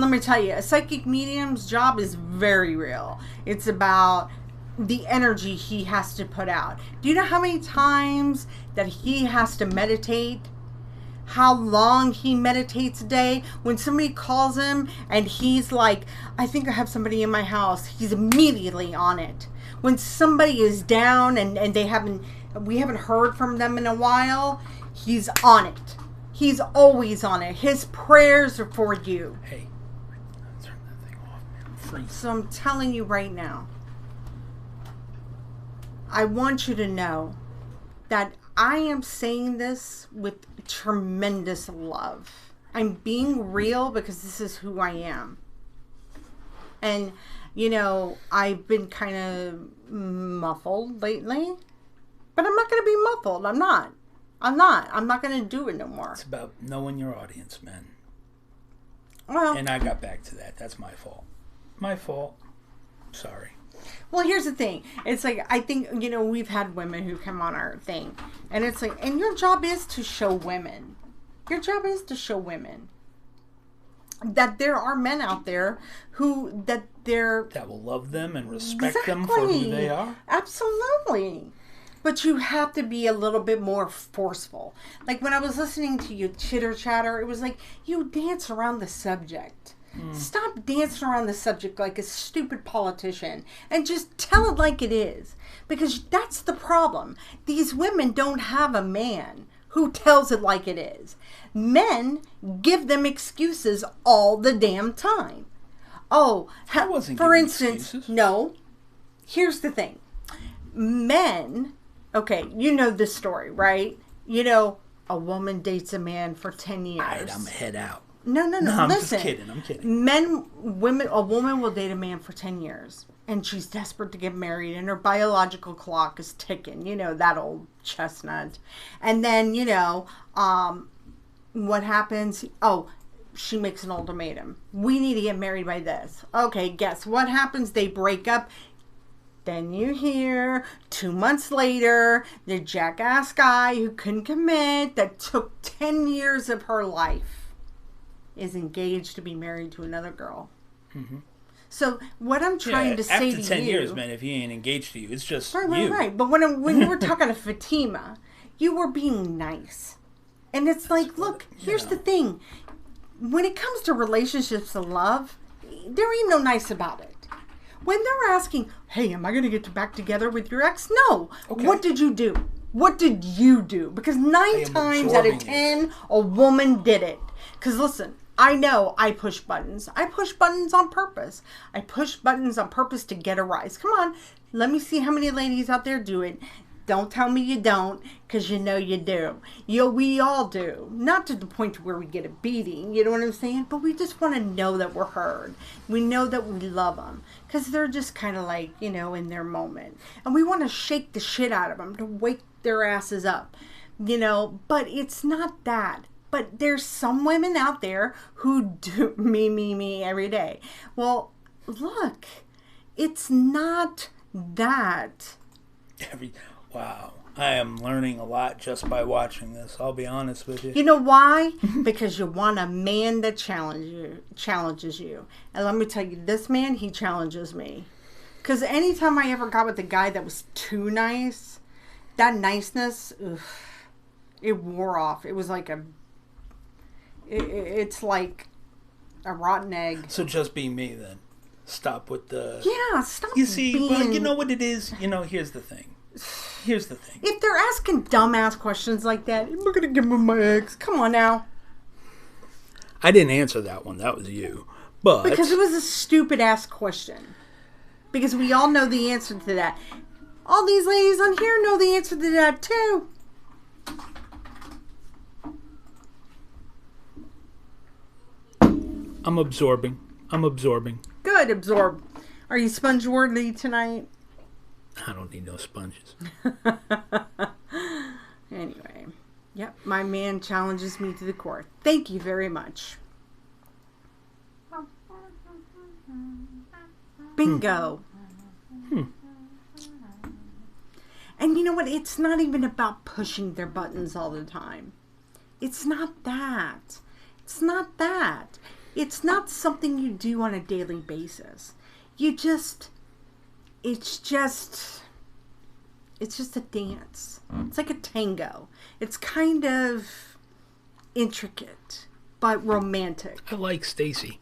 let me tell you, a psychic medium's job is very real. It's about the energy he has to put out. Do you know how many times that he has to meditate? How long he meditates a day? When somebody calls him and he's like, I think I have somebody in my house, he's immediately on it. When somebody is down and we haven't heard from them in a while, he's on it. He's always on it. His prayers are for you. Hey, turn that thing off, man. Freeze. So I'm telling you right now, I want you to know that I am saying this with tremendous love. I'm being real because this is who I am. And, I've been kind of muffled lately. But I'm not going to be muffled. I'm not. I'm not going to do it no more. It's about knowing your audience, man. Well, and I got back to that. That's my fault. My fault. Sorry. Well, here's the thing. It's like, I think, we've had women who come on our thing. And it's like, and your job is to show women. Your job is to show women that there are men out there that will love them and respect them for who they are. Absolutely. But you have to be a little bit more forceful. Like when I was listening to you chitter chatter, it was like you dance around the subject. Stop dancing around the subject like a stupid politician and just tell it like it is. Because that's the problem. These women don't have a man who tells it like it is. Men give them excuses all the damn time. Oh, for instance, excuses. No. Here's the thing. Men, okay, you know this story, right? A woman dates a man for 10 years. All right, I'm head out. No, I'm listen. just kidding. A woman will date a man for 10 years. And she's desperate to get married. And her biological clock is ticking. That old chestnut. And then, what happens? Oh, she makes an ultimatum. We need to get married by this. Okay, guess what happens? They break up. Then you hear 2 months later, the jackass guy who couldn't commit, that took 10 years of her life, is engaged to be married to another girl. Mm-hmm. So what I'm trying to say to you... After 10 years, man, if he ain't engaged to you, it's just you. Right. But when you were talking to Fatima, you were being nice. And it's like, look, here's the thing. When it comes to relationships and love, there ain't no nice about it. When they're asking, hey, am I going to get back together with your ex? No. Okay. What did you do? What did you do? Because 9 times out of 10, a woman did it. Because listen, I know I push buttons. I push buttons on purpose. I push buttons on purpose to get a rise. Come on. Let me see how many ladies out there do it. Don't tell me you don't, because you know you do. We all do. Not to the point where we get a beating, you know what I'm saying? But we just want to know that we're heard. We know that we love them, because they're just kind of like, in their moment. And we want to shake the shit out of them to wake their asses up, But it's not that. But there's some women out there who do me every day. Well, look, it's not that. Wow. I am learning a lot just by watching this. I'll be honest with you. You know why? Because you want a man that challenges you. And let me tell you, this man, he challenges me. Because anytime I ever got with a guy that was too nice, that niceness, it wore off. It was like it's like a rotten egg. So just be me then. Stop with the... Yeah, stop. You see, well, you know what it is? Here's the thing. If they're asking dumbass questions like that, we're going to give them my ex. Come on now. I didn't answer that one. That was you. But because it was a stupid ass question. Because we all know the answer to that. All these ladies on here know the answer to that too. I'm absorbing. Good, absorb. Are you sponge worthy tonight? I don't need no sponges. Anyway. Yep, my man challenges me to the core. Thank you very much. Bingo. And you know what? It's not even about pushing their buttons all the time. It's not that. It's not something you do on a daily basis. It's just a dance. It's like a tango. It's kind of intricate, but romantic. I like Stacy.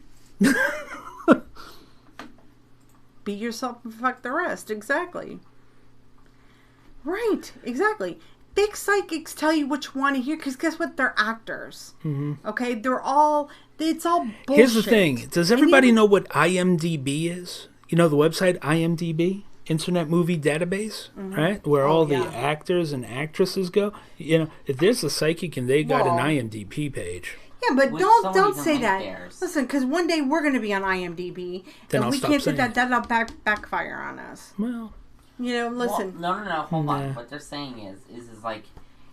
Be yourself and fuck the rest. Exactly. Right. Exactly. Big psychics tell you what you want to hear because guess what? They're actors. Mm-hmm. Okay? It's all bullshit. Here's the thing. Does everybody know what IMDb is? You know the website IMDb? Internet Movie Database, right? Where all the actors and actresses go. If there's a psychic and they got an IMDb page. Yeah, but don't say that. Theirs. Listen, because one day we're going to be on IMDb, then and we can't do that. That'll backfire on us. Well, listen. Well, no, hold on. What they're saying is like,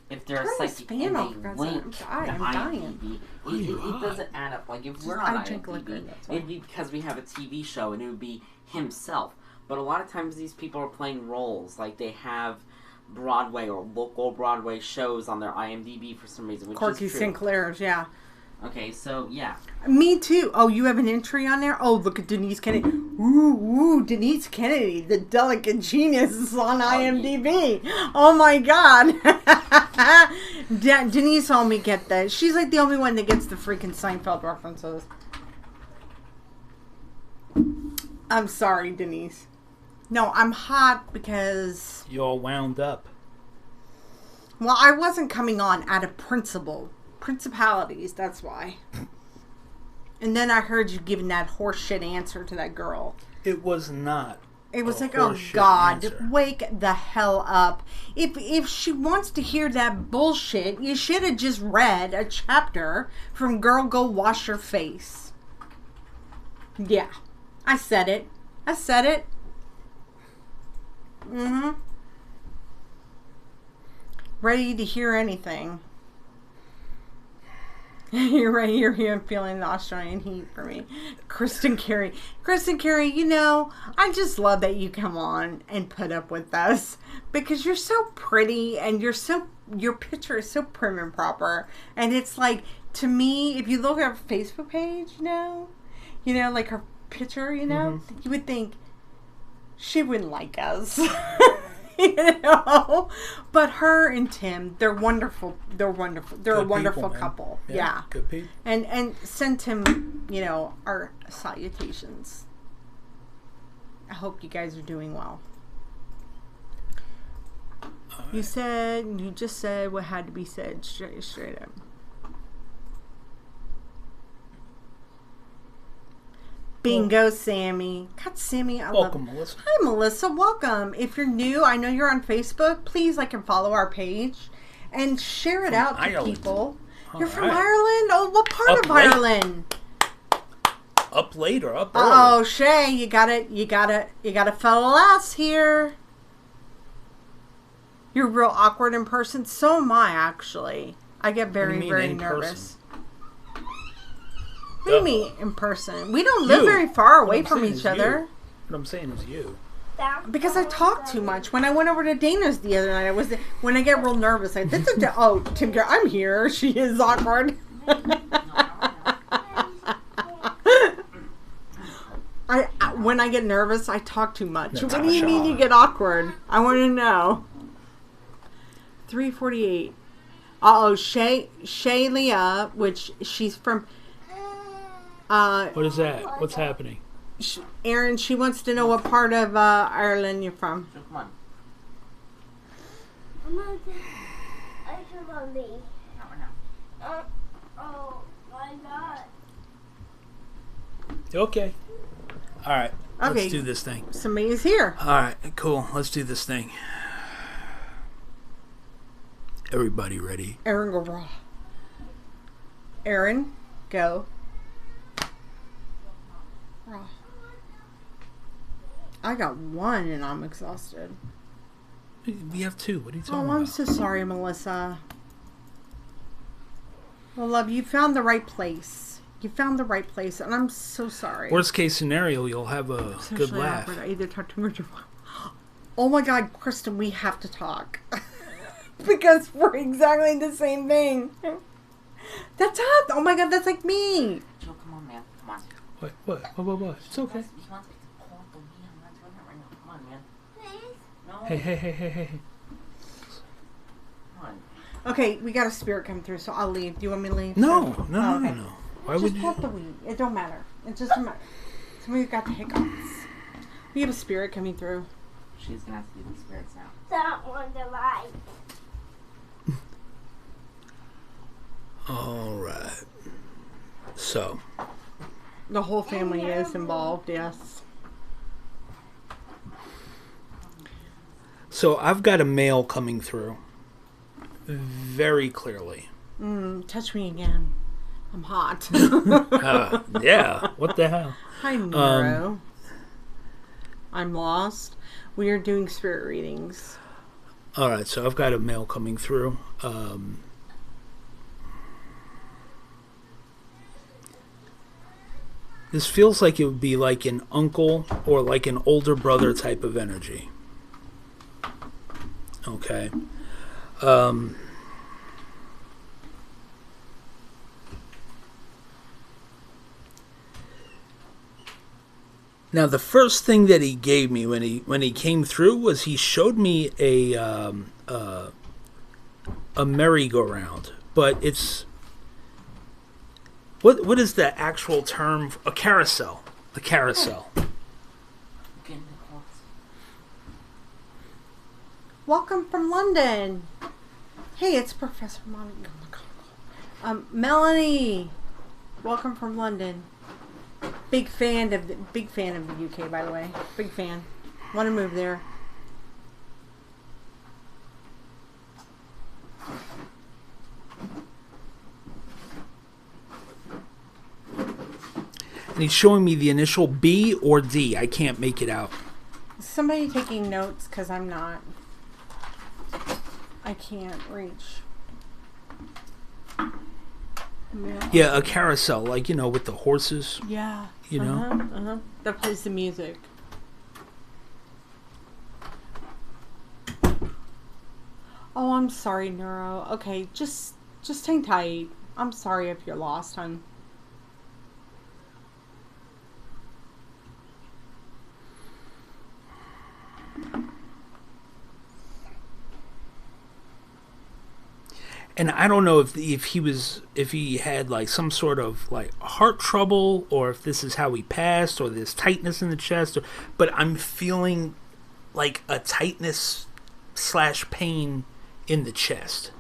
if they're a psychic and they link to IMDb, it doesn't add up. Like, if we're on IMDb, it'd be because we have a TV show, and it would be himself. But a lot of times these people are playing roles. Like, they have Broadway or local Broadway shows on their IMDb for some reason, which Corky is true. Sinclair's, yeah. Okay, so, yeah. Me too. Oh, you have an entry on there? Oh, look at Denise Kennedy. Ooh, Denise Kennedy, the delicate genius, is on IMDb. Oh, my God. Denise helped me get that. She's like the only one that gets the freaking Seinfeld references. I'm sorry, Denise. No, I'm hot because... You all wound up. Well, I wasn't coming on out of principalities, that's why. And then I heard you giving that horseshit answer to that girl. It was not. It was like, oh God, wake the hell up. If she wants to hear that bullshit, you should have just read a chapter from Girl Go Wash Your Face. Yeah, I said it. Mm-hmm. Ready to hear anything. You're right. You're here feeling the Australian heat for me. Kristen Carey. Kristen Carey, you know, I just love that you come on and put up with us because you're so pretty and your picture is so prim and proper. And it's like, to me, if you look at her Facebook page, you know, like her picture, you know, you would think she wouldn't like us. You know, but her and Tim, they're wonderful. They're wonderful. They're Good a wonderful people, man. couple. Yeah, Yeah. good people. And send Tim, you know, our salutations. I hope you guys are doing well. You just said what had to be said straight up. Bingo, Sammy. God, Sammy, I Welcome, love. Melissa. Hi, Melissa. Welcome. If you're new, I know you're on Facebook. Please like and follow our page and share it out to Ireland. people. All You're from right. Ireland? Oh, what part Up of late. Ireland? Up late or up early? Oh, Shay, you got a fellow lass here. You're real awkward in person. So am I, actually. I get very, mean very in nervous. person? What do you mean in person? We don't live You. very far What away I'm from saying each is other. you. What I'm saying is you. Because I talk too much. When I went over to Dana's the other night, when I get real nervous, oh, Tim, I'm here. She is awkward. When I get nervous, I talk too much. What do you mean you get awkward? I want to know. 3:48. Uh-oh, Shay Leah, which she's from... What is that? What's happening? Erin, she wants to know what part of Ireland you're from. So come on. I can only. No. Oh my God. Okay. All right. Okay. Let's do this thing. Somebody is here. All right. Cool. Let's do this thing. Everybody ready? Erin, go raw. Erin, go. Raw. I got one and I'm exhausted. We have two. What are you talking Oh, I'm about? so sorry, Melissa. Well, love, you found the right place. You found the right place, and I'm so sorry. Worst case scenario, you'll have a Socially good laugh. awkward. I either talk too much or... Oh my God, Kristen, we have to talk. Because we're exactly the same thing. That's us. Oh my God, that's like me. Joe, come on, man. Come on. What? It's okay. He wants me to pull up the wheel. I'm not doing that right now. Come on, man. Please. No. Hey. Come on. Okay, we got a spirit come through, so I'll leave. Do you want me to leave? No. Oh, okay. Why Just would pull you? up the weed. It don't matter. It just don't matter. Somebody's got the hiccups. We have a spirit coming through. She's gonna have to do the spirits now. That one the light. All right. So, The whole family is involved, yes. I've got a male coming through very clearly. Touch me again. I'm hot. Yeah. What the hell? Hi, Nero. I'm lost. We are doing spirit readings. All right. So I've got a male coming through. This feels like it would be like an uncle or like an older brother type of energy. Okay. Now the first thing that he gave me when he came through was he showed me a merry-go-round, but it's what is the actual term? A carousel. A carousel. Getting close. Welcome from London. Hey, it's Professor Monica. Melanie. Welcome from London. Big fan of the UK, by the way. Big fan. Want to move there. And he's showing me the initial B or D. I can't make it out. Is somebody taking notes? Because I'm not. I can't reach. Yeah, a carousel, like, with the horses. Yeah. You know? That plays the music. Oh, I'm sorry, Neuro. Okay, just hang tight. I'm sorry if you're lost, hon. And I don't know if he had like some sort of like heart trouble, or if this is how he passed, or there's tightness in the chest, but I'm feeling like a tightness / pain in the chest.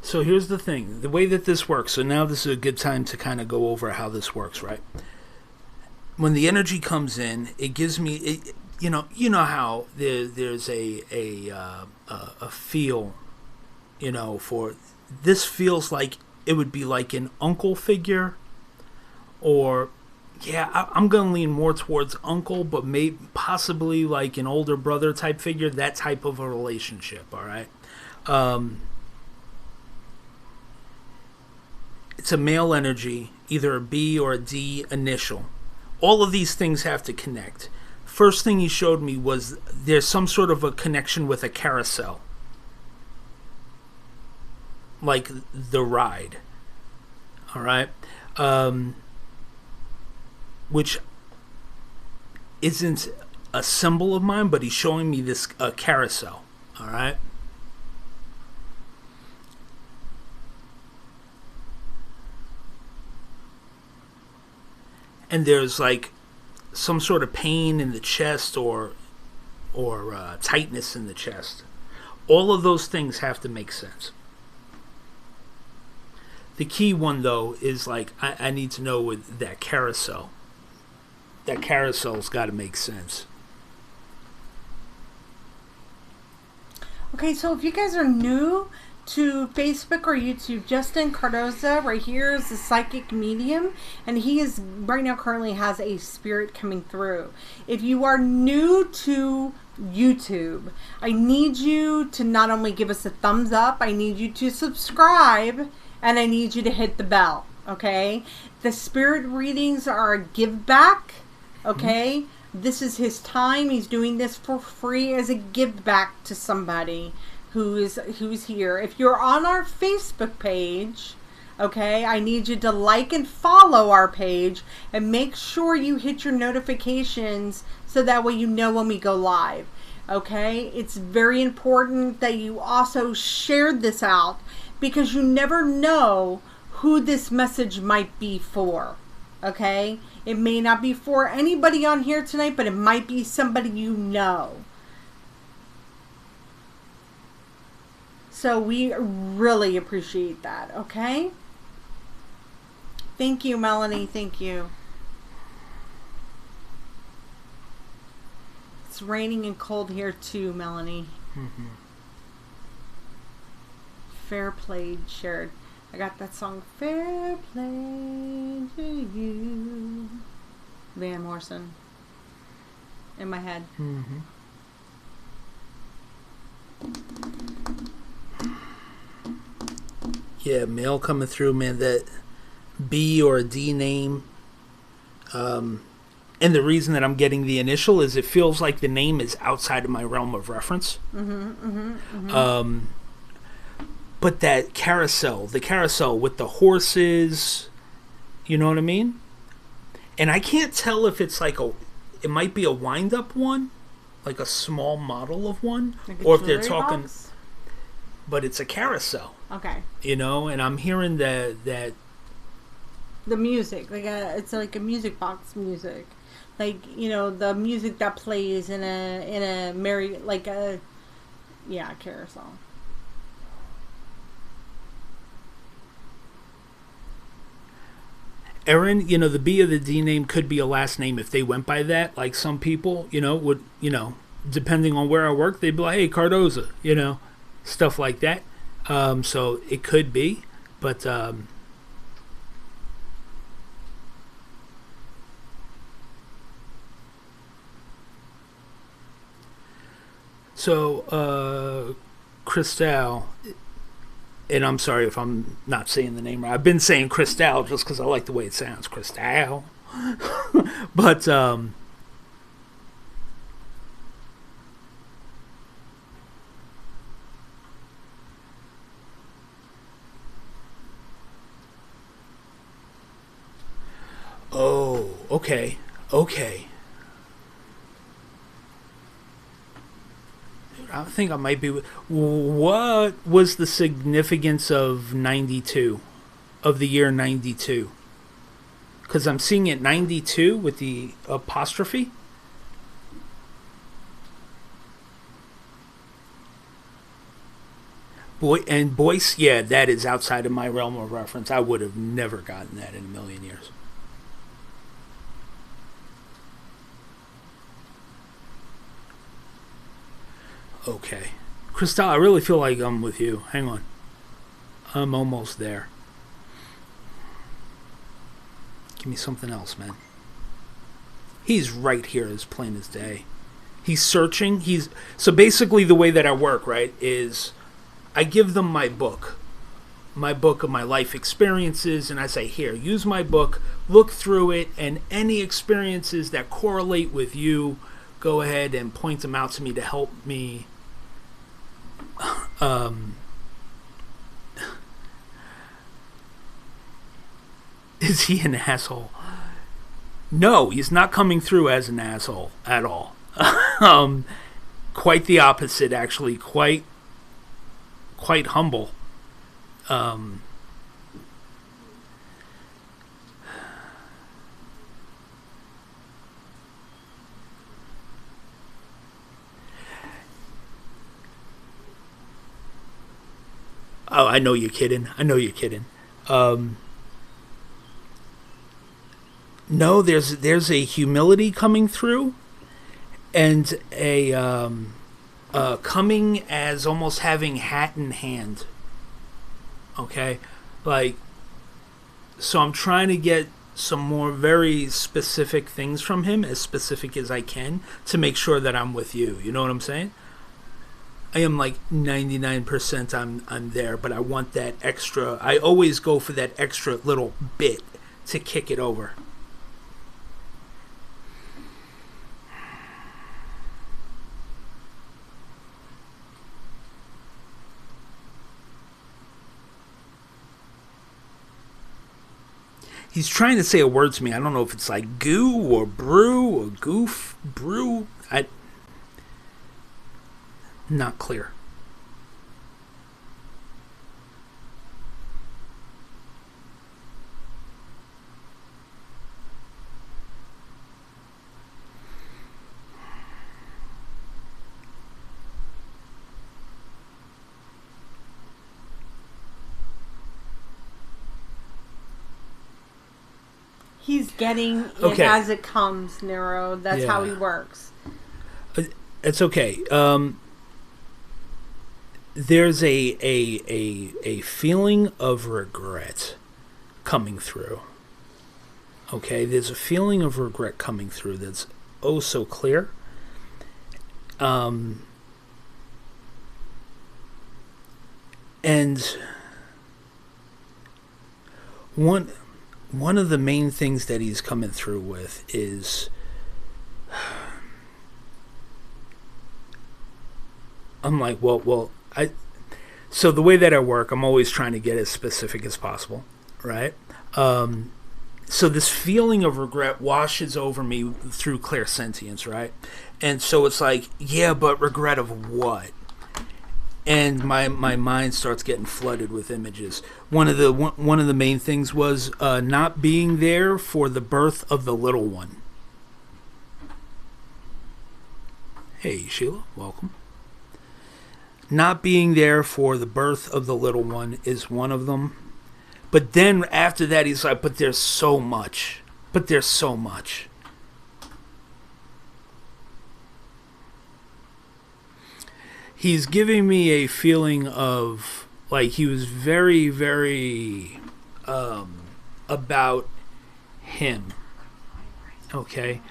So here's the thing, the way that this works. So now this is a good time to kind of go over how this works, right? When the energy comes in, it gives me, you know how there's a feel, for this feels like it would be like an uncle figure, or I'm gonna lean more towards uncle, but maybe possibly like an older brother type figure, that type of a relationship. All right. It's a male energy, either a B or a D initial. All of these things have to connect. First thing he showed me was there's some sort of a connection with a carousel. Like the ride. All right? Which isn't a symbol of mine, but he's showing me this carousel. All right? And there's like some sort of pain in the chest or tightness in the chest. All of those things have to make sense. The key one, though, is like I need to know with that carousel. That carousel's got to make sense. Okay, so if you guys are new to Facebook or YouTube, Justin Cardoza right here is a psychic medium, and he is right now currently has a spirit coming through. If you are new to YouTube, I need you to not only give us a thumbs up, I need you to subscribe, and I need you to hit the bell. Okay, the spirit readings are a give back. Okay, this is his time. He's doing this for free as a give back to somebody who's here. If you're on our Facebook page, okay, I need you to like and follow our page and make sure you hit your notifications so that way you know when we go live. Okay, it's very important that you also share this out, because you never know who this message might be for. Okay, it may not be for anybody on here tonight, but it might be somebody you know. So we really appreciate that, okay? Thank you, Melanie. Thank you. It's raining and cold here too, Melanie. Mm-hmm. Fair played, shared. I got that song, Fair Play to You, Van Morrison, in my head. Mm-hmm. Yeah, mail coming through, man. That B or a D name. And the reason that I'm getting the initial is it feels like the name is outside of my realm of reference. But that carousel, the carousel with the horses, you know what I mean? And I can't tell if it's like it might be a wind-up one, like a small model of one, Like a or if they're jewelry talking, box? but it's a carousel. Okay. And I'm hearing that The music, it's like a music box music, like the music that plays in a carousel. Erin, the B or the D name could be a last name if they went by that. Like some people, would, depending on where I work, they'd be like, hey, Cardoza, stuff like that. So it could be, but Cristal, and I'm sorry if I'm not saying the name right. I've been saying Cristal just because I like the way it sounds, Cristal. But oh, okay, okay. I think I might be. What was the significance of 92, of the year 92? Because I'm seeing it 92 with the apostrophe. Boyce, yeah, that is outside of my realm of reference. I would have never gotten that in a million years. Okay. Cristal, I really feel like I'm with you. Hang on. I'm almost there. Give me something else, man. He's right here as plain as day. He's searching. So basically the way that I work, right, is I give them my book of my life experiences, and I say, here, use my book, look through it, and any experiences that correlate with you, go ahead and point them out to me to help me is he an asshole? No, he's not coming through as an asshole at all. Quite the opposite, actually. Quite humble. Oh, I know you're kidding. No, there's a humility coming through, and a coming as almost having hat in hand. Okay, so I'm trying to get some more very specific things from him, as specific as I can, to make sure that I'm with you. You know what I'm saying? I am like 99% I'm there, but I want that extra. I always go for that extra little bit to kick it over. He's trying to say a word to me. I don't know if it's like goo or brew or goof, brew. Not clear. He's getting it Okay. as it comes, Nero. That's how he works. It's okay. There's a feeling of regret coming through. Okay, there's a feeling of regret coming through that's oh so clear. And one of the main things that he's coming through with is I'm like, so the way that I work, I'm always trying to get as specific as possible, right? So this feeling of regret washes over me through clairsentience, right? And so it's like, yeah, but regret of what? And my mind starts getting flooded with images. One of the main things was not being there for the birth of the little one. Hey, Sheila, welcome. Not being there for the birth of the little one is one of them. But then after that, he's like, but there's so much. But there's so much. He's giving me a feeling of, like, he was very, very about him. Okay?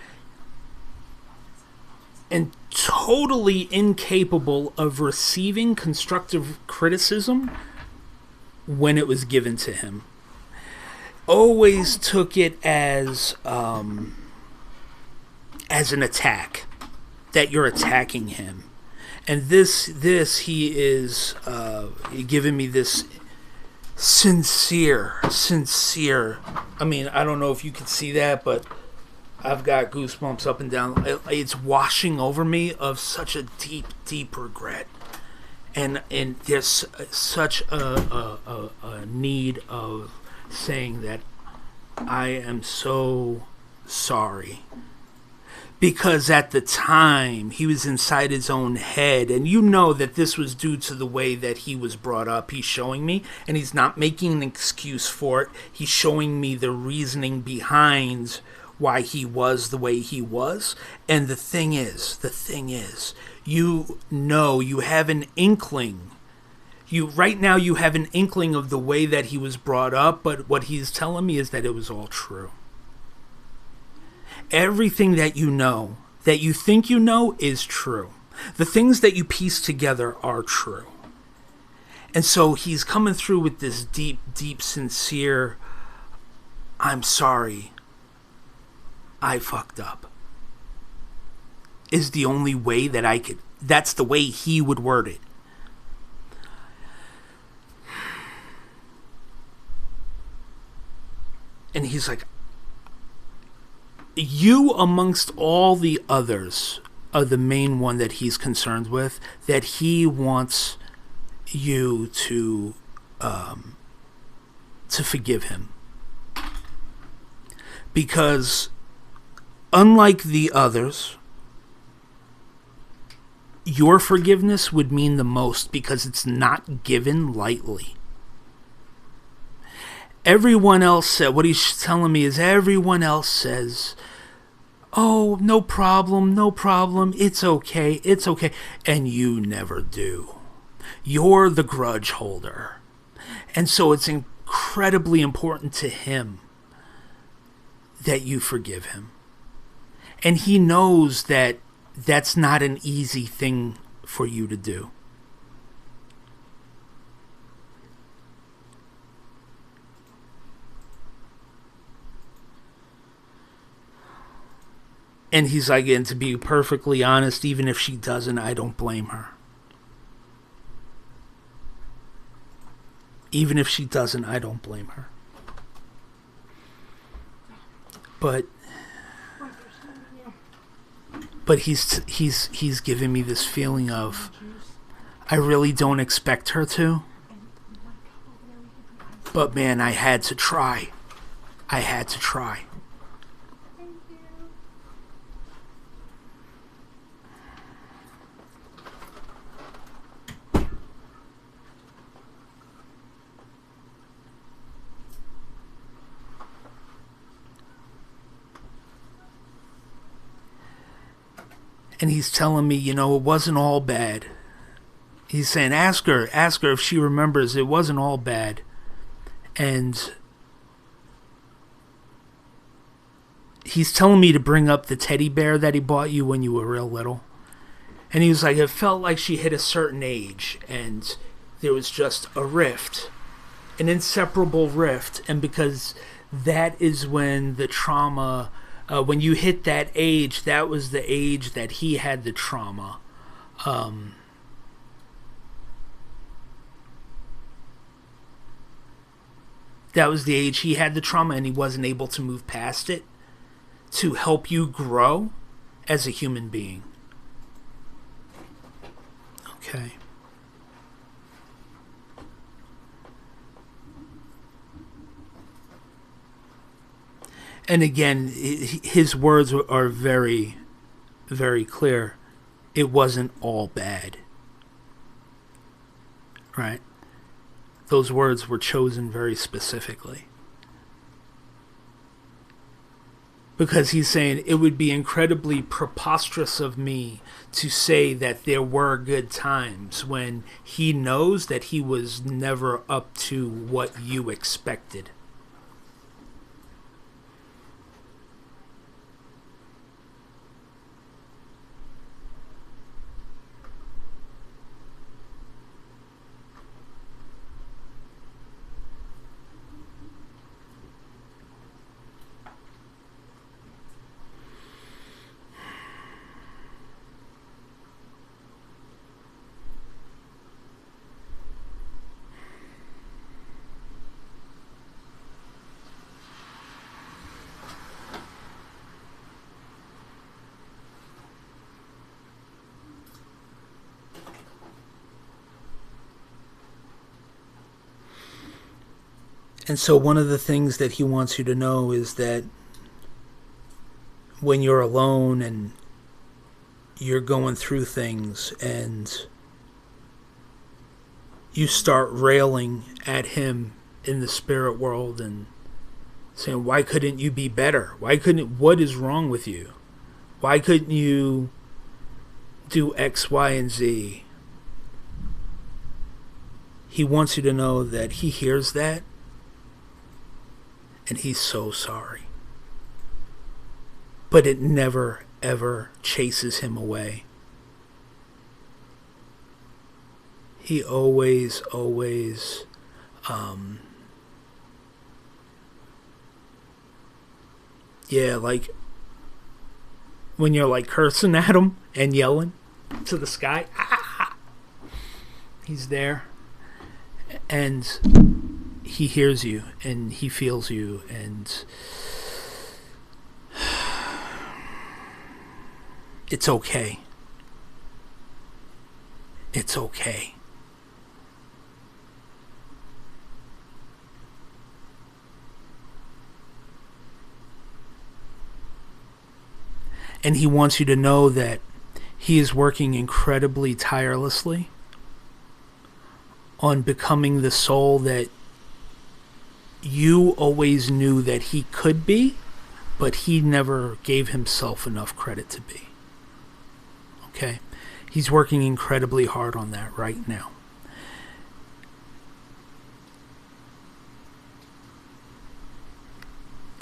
And totally incapable of receiving constructive criticism when it was given to him. Always took it as an attack, that you're attacking him. And this he is giving me this sincere. I mean, I don't know if you can see that, but I've got goosebumps up and down. It's washing over me of such a deep regret. And there's such a need of saying that I am so sorry. Because at the time, he was inside his own head. And you know that this was due to the way that he was brought up. He's showing me, and he's not making an excuse for it. He's showing me the reasoning behind why he was the way he was. And the thing is, you know, you have an inkling. Right now you have an inkling of the way that he was brought up, but what he's telling me is that it was all true. Everything that you know, that you think you know, is true. The things that you piece together are true. And so he's coming through with this deep, sincere, I'm sorry, I fucked up. Is the only way that I could, that's the way he would word it. And he's like, you amongst all the others are the main one that he's concerned with, that he wants you to forgive him. Because unlike the others, your forgiveness would mean the most because it's not given lightly. Everyone else said, what he's telling me is everyone else says, oh, no problem, it's okay. And you never do. You're the grudge holder. And so it's incredibly important to him that you forgive him. And he knows that that's not an easy thing for you to do. And he's like, and to be perfectly honest, even if she doesn't, I don't blame her. Even if she doesn't, I don't blame her. But he's giving me this feeling of, I really don't expect her to. But man, I had to try. And he's telling me, it wasn't all bad. He's saying, ask her if she remembers it wasn't all bad. And he's telling me to bring up the teddy bear that he bought you when you were real little. And he was like, it felt like she hit a certain age and there was just a rift, an inseparable rift. And because that is when the trauma, when you hit that age, that was the age that he had the trauma. That was the age he had the trauma and he wasn't able to move past it to help you grow as a human being. Okay. And again, his words are very, very clear. It wasn't all bad. Right? those words were chosen very specifically. Because he's saying it would be incredibly preposterous of me to say that there were good times when he knows that he was never up to what you expected. And so one of the things that he wants you to know is that when you're alone and you're going through things and you start railing at him in the spirit world and saying, why couldn't you be better? What is wrong with you? Why couldn't you do X, Y, and Z? He wants you to know that he hears that. And he's so sorry. But it never, ever chases him away. He always, like when you're like cursing at him and yelling to the sky, he's there. And he hears you and he feels you, and it's okay. It's okay. And he wants you to know that he is working incredibly tirelessly on becoming the soul that you always knew that he could be, but he never gave himself enough credit to be. Okay? He's working incredibly hard on that right now.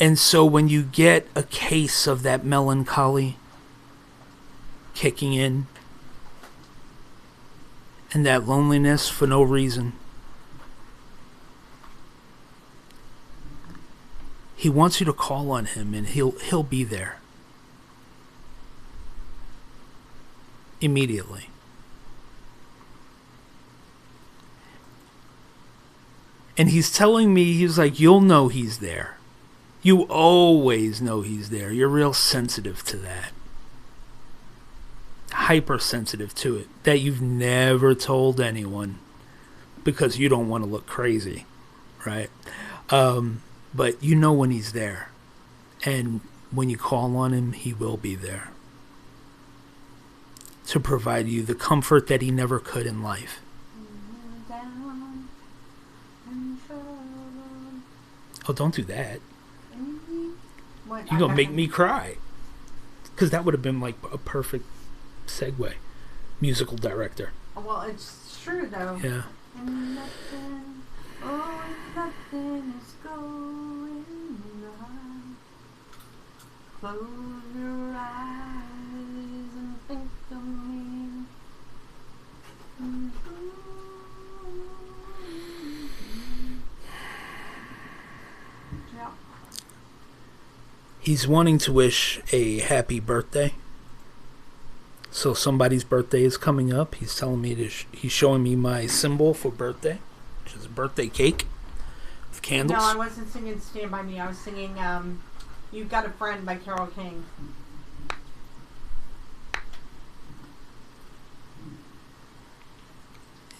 And so when you get a case of that melancholy kicking in and that loneliness for no reason, he wants you to call on him and he'll be there. Immediately. And he's telling me, he's like, you'll know he's there. You always know he's there. You're real sensitive to that. Hypersensitive to it. That you've never told anyone because you don't want to look crazy. Right? But you know when he's there. And when you call on him, he will be there. To provide you the comfort that he never could in life. Oh, don't do that. You're going to make me cry. Because that would have been like a perfect segue. Musical director. Well, it's true though. Yeah. And nothing, oh, nothing is going on. Close your eyes and think of me. Yeah. He's wanting to wish a happy birthday. So somebody's birthday is coming up. He's telling me he's showing me my symbol for birthday, which is a birthday cake with candles. No, I wasn't singing Stand By Me. I was singing You've Got a Friend by Carole King.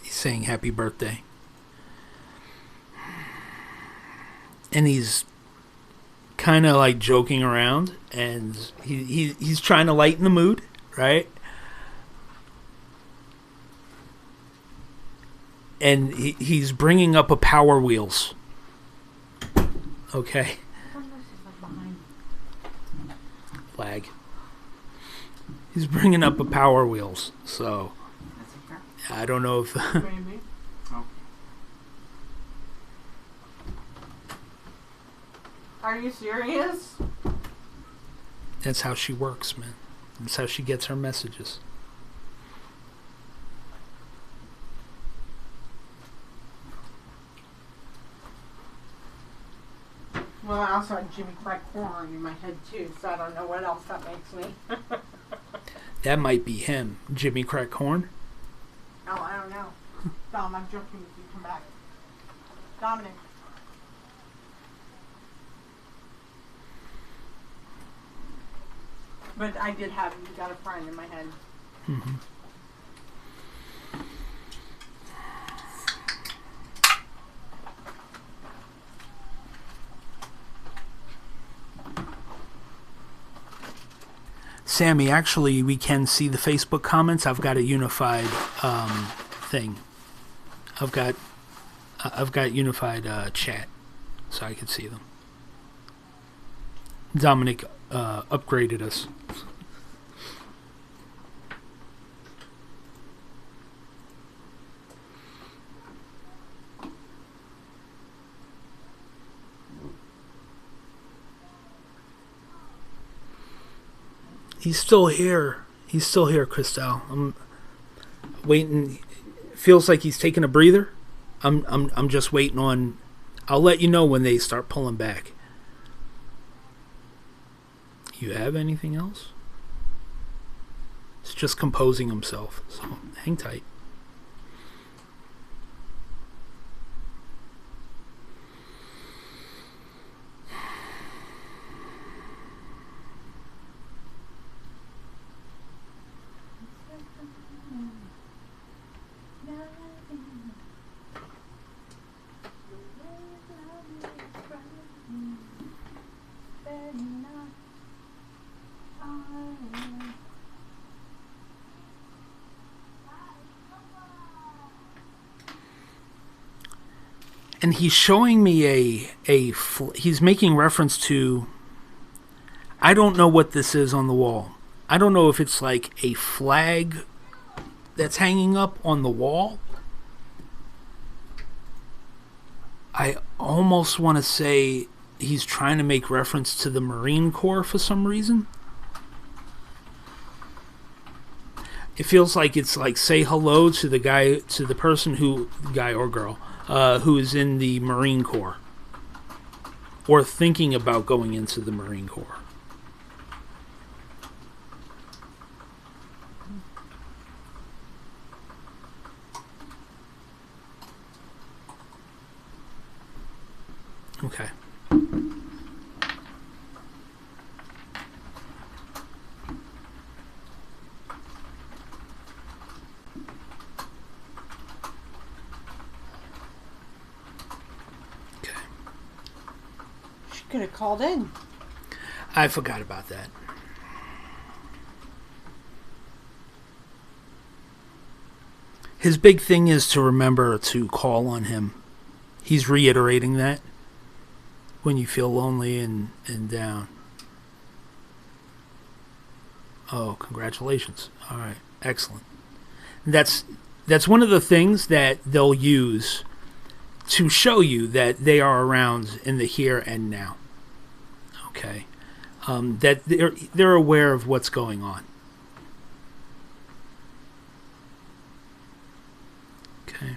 He's saying happy birthday. And he's kind of like joking around, and he's trying to lighten the mood, right? and he's bringing up a Power Wheels. Okay. Flag. He's bringing up a Power Wheels, so I don't know if. Maybe. Oh. Are you serious? That's how she works, man. That's how she gets her messages. Well, I also had Jimmy Crack Corn in my head too, so I don't know what else that makes me. That might be him, Jimmy Crack Corn. Oh, I don't know. Dom, I'm joking if you come back. Dominic. But I did have You Got a Friend in my head. Mm-hmm. Sammy, actually, we can see the Facebook comments. I've got a unified thing. I've got unified chat, so I can see them. Dominic upgraded us. He's still here. He's still here, Christelle. I'm waiting. Feels like he's taking a breather. I'm just waiting on. I'll let you know when they start pulling back. You have anything else? It's just composing himself. So hang tight. And he's showing me he's making reference to, I don't know what this is on the wall. I don't know if it's like a flag that's hanging up on the wall. I almost want to say he's trying to make reference to the Marine Corps for some reason. It feels like it's like say hello to the guy, to the person who, guy or girl, who is in the Marine Corps or thinking about going into the Marine Corps. Okay. Could have called in. I forgot about that. His big thing is to remember to call on him. He's reiterating that when you feel lonely and down. Oh, congratulations. All right. Excellent. That's one of the things that they'll use to show you that they are around in the here and now. Okay. That they're aware of what's going on. Okay.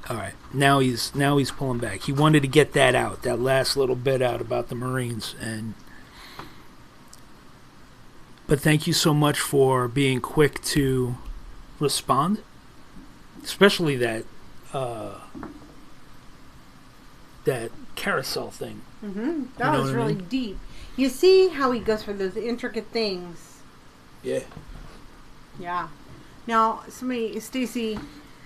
All right. Now he's pulling back. He wanted to get that out, that last little bit out about the Marines, but thank you so much for being quick to respond, especially that carousel thing. Mm-hmm. That was really deep. You see how he goes for those intricate things. Yeah. Yeah. Now, Stacy,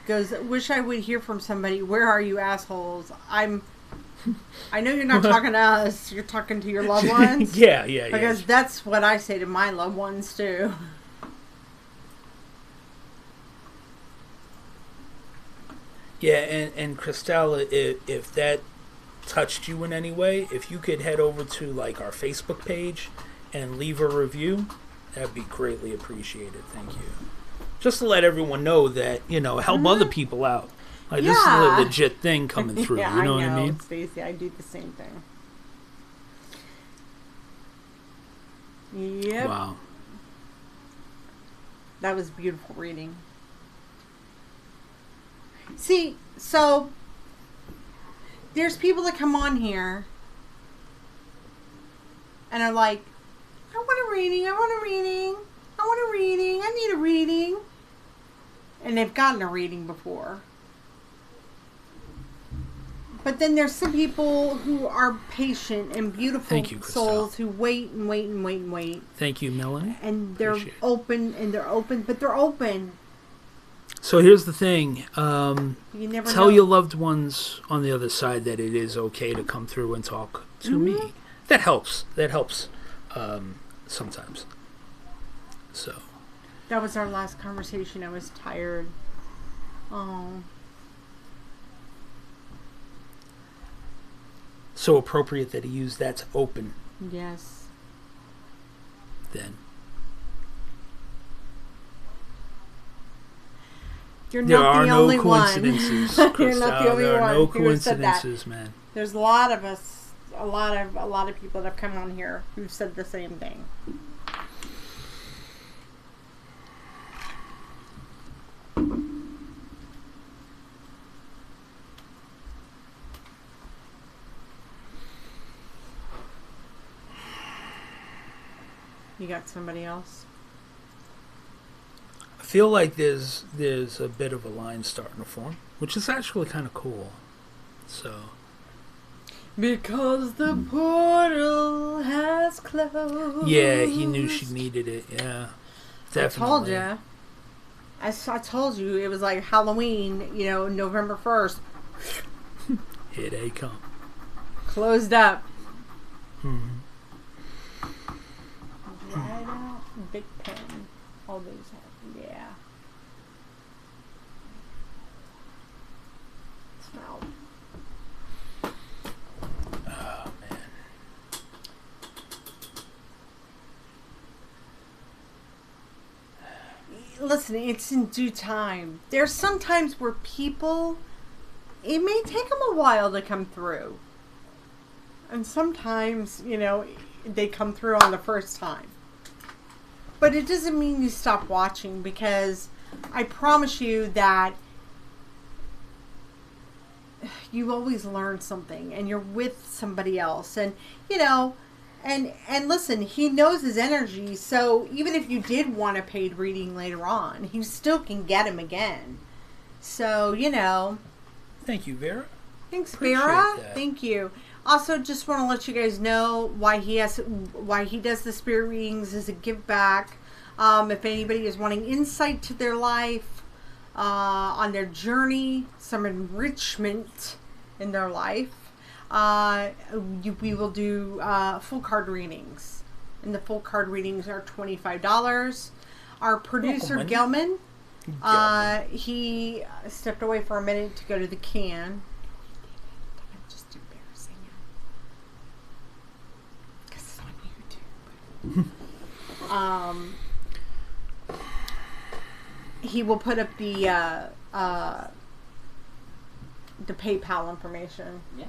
Goes, wish I would hear from somebody. Where are you, assholes? I know you're not talking to us. You're talking to your loved ones. Yeah. Because that's what I say to my loved ones, too. Yeah, and Christella, if that touched you in any way, if you could head over to like our Facebook page and leave a review, that'd be greatly appreciated. Thank you. Just to let everyone know that, help other people out. Like, this is a legit thing coming through. Yeah, you know what I mean? Stacey, I do the same thing. Yep. Wow. That was beautiful reading. See, so there's people that come on here and are like, I want a reading, I want a reading, I want a reading, I need a reading. And they've gotten a reading before. But then there's some people who are patient and beautiful Thank you, souls who wait and wait and wait and wait. Thank you, Melanie. And they're open, but they're open. So here's the thing. You never Tell know. your loved ones on the other side that it is okay to come through and talk to me. That helps. Sometimes. So. That was our last conversation. I was tired. Oh. So appropriate that he used that to open. Yes. Then. You're There not are the no only coincidences, one. You're Christelle. not the only There are one no who has said that. coincidences, man. There's a lot of us, a lot of people that have come on here who've said the same thing. You got somebody else? I feel like there's a bit of a line starting to form, which is actually kind of cool. So. Because the portal has closed. Yeah, he knew she needed it. Yeah, definitely. I told you. I told you it was like Halloween. November 1st. Here they come. Closed up. Mm-hmm. Right out. Big pen. All those. Yeah. Smell. Oh, man. Listen, it's in due time. There's some times where people, it may take them a while to come through. And sometimes, they come through on the first time. But it doesn't mean you stop watching, because I promise you that you always learn something and you're with somebody else. And, and listen, he knows his energy. So even if you did want a paid reading later on, you still can get him again. So, Thank you, Vera. Thanks, Appreciate Vera. that. Thank you. Also, just want to let you guys know why he does the spirit readings as a give back. If anybody is wanting insight to their life, on their journey, some enrichment in their life, we will do full card readings, and the full card readings are $25. Our producer Gelman, he stepped away for a minute to go to the can. He will put up the PayPal information. Yeah.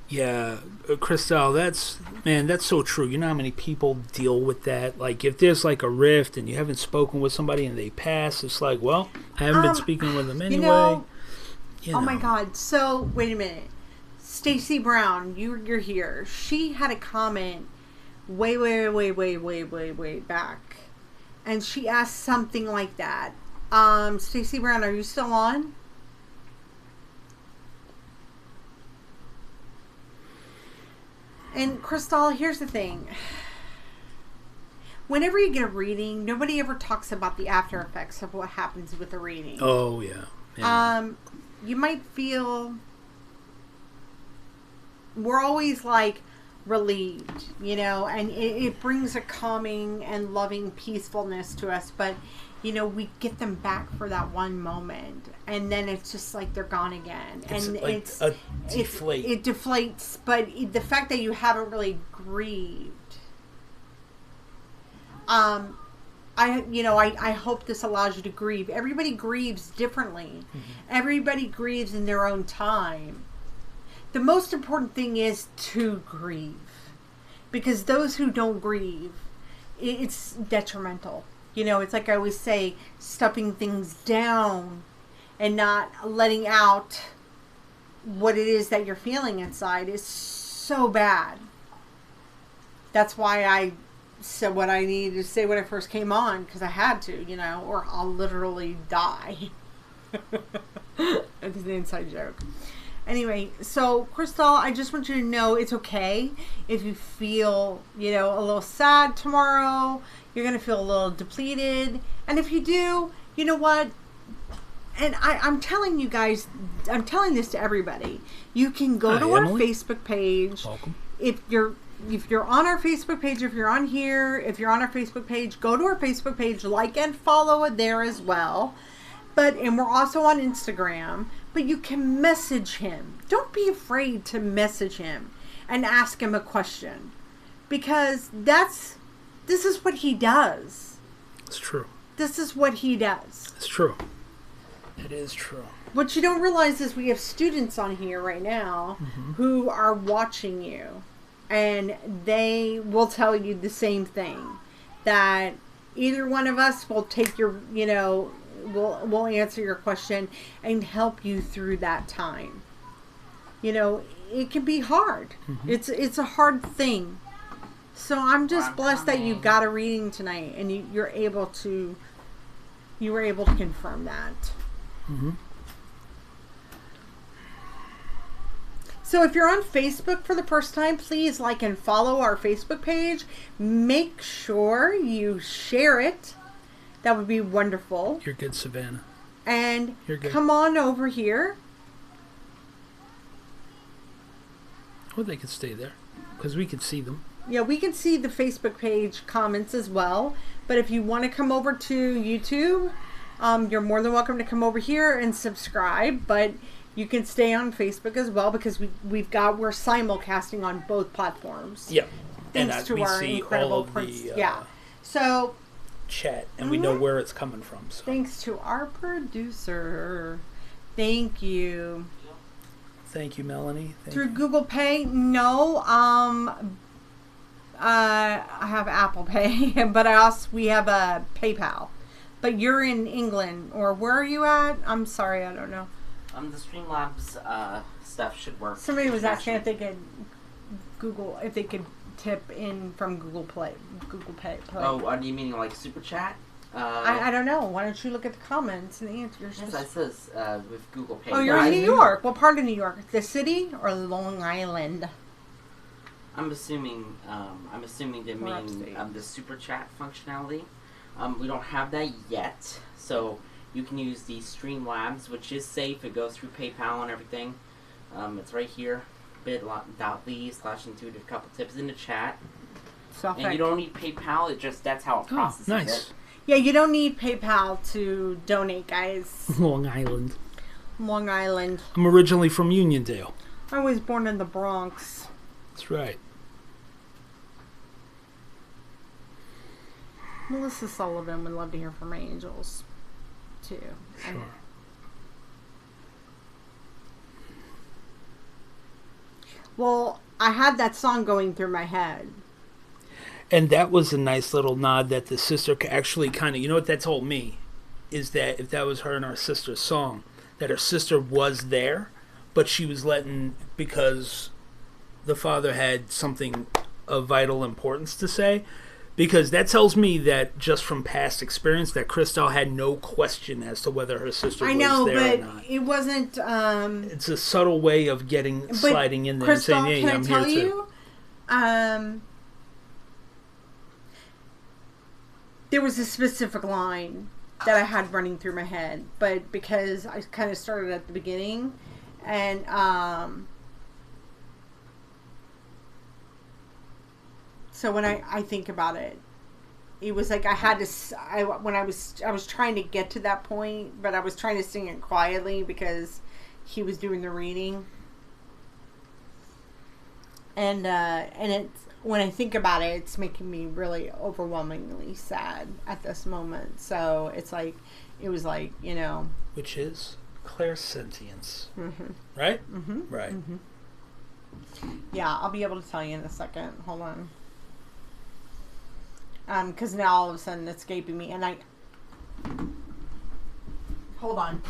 Yeah, Christelle, that's so true. You know how many people deal with that? Like, if there's like a rift and you haven't spoken with somebody and they pass, it's like, well, I haven't been speaking with them anyway. Oh my God. So, wait a minute. Stacy Brown, you're here. She had a comment way back. And she asked something like that. Stacy Brown, are you still on? And Crystal, here's the thing. whenever you get a reading, nobody ever talks about the after effects of what happens with the reading. Oh, yeah. You might feel, we're always like relieved, and it brings a calming and loving peacefulness to us, but we get them back for that one moment, and then it's just like they're gone again, and it's a deflate. It deflates, but the fact that you haven't really grieved, I hope this allows you to grieve. Everybody grieves differently. Mm-hmm. Everybody grieves in their own time. The most important thing is to grieve, because those who don't grieve, it's detrimental. It's like I always say, stuffing things down and not letting out what it is that you're feeling inside is so bad. That's why I said what I needed to say when I first came on, because I had to, or I'll literally die. It's an inside joke. Anyway, so Crystal, I just want you to know it's okay if you feel, a little sad tomorrow. You're going to feel a little depleted. And if you do, you know what? And I'm telling you guys, I'm telling this to everybody. You can go to our Facebook page. Welcome. If you're on our Facebook page, if you're on here, if you're on our Facebook page, go to our Facebook page, like and follow it there as well. And we're also on Instagram. But you can message him. Don't be afraid to message him and ask him a question, because this is what he does. It's true. This is what he does. It's true. It is true. What you don't realize is we have students on here right now who are watching you, and they will tell you the same thing, that either one of us will take your, we'll answer your question and help you through that time. It can be hard. Mm-hmm. It's a hard thing. So I'm just blessed that you got a reading tonight, and you were able to confirm that. Mm-hmm. So if you're on Facebook for the first time, please like and follow our Facebook page. Make sure you share it. That would be wonderful. You're good, Savannah. And You're good. Come on over here. Well, they could stay there, because we could see them. Yeah, we can see the Facebook page comments as well. But if you want to come over to YouTube, you're more than welcome to come over here and subscribe. But you can stay on Facebook as well, because we're simulcasting on both platforms. Yeah. Thanks and to we our see incredible all of prince. the, yeah. So chat, and we know where it's coming from. So. Thanks to our producer. Thank you. Thank you, Melanie. Through Google Pay? No. I have Apple Pay, but we have a PayPal. But you're in England, or where are you at? I'm sorry, I don't know. The Streamlabs stuff should work. Somebody was asking if they could tip in from Google Pay. Oh, do you mean like Super Chat? I don't know. Why don't you look at the comments and answer? Yes, it says with Google Pay. Oh, you're in New York. What part of New York? The city or Long Island? I'm assuming they mean the Super Chat functionality. We don't have that yet, so you can use the Streamlabs, which is safe. It goes through PayPal and everything. It's right here, bit.ly/intuitive couple tips in the chat. And you don't need PayPal. That's how it processes it. Yeah, you don't need PayPal to donate, guys. Long Island. Long Island. I'm originally from Uniondale. I was born in the Bronx. That's right. Melissa Sullivan would love to hear from my angels, too. Sure. Well, I had that song going through my head. And that was a nice little nod that the sister actually kind of, you know what that told me? Is that if that was her and our sister's song, that her sister was there, but she was letting, because the father had something of vital importance to say, because that tells me that just from past experience that Crystal had no question as to whether her sister was there or not. But it wasn't... it's a subtle way of sliding in there Crystal, and saying, hey, I'm here too. there was a specific line that I had running through my head, but because I kind of started at the beginning, and so when I think about it, it was like I had to. I was trying to get to that point, but I was trying to sing it quietly because he was doing the reading, and it's when I think about it, it's making me really overwhelmingly sad at this moment. So it's like it was like, you know, which is clairsentience, mm-hmm. right? Mm-hmm. Right. Mm-hmm. Yeah, I'll be able to tell you in a second. Hold on. Because now all of a sudden it's escaping me, and I... Hold on.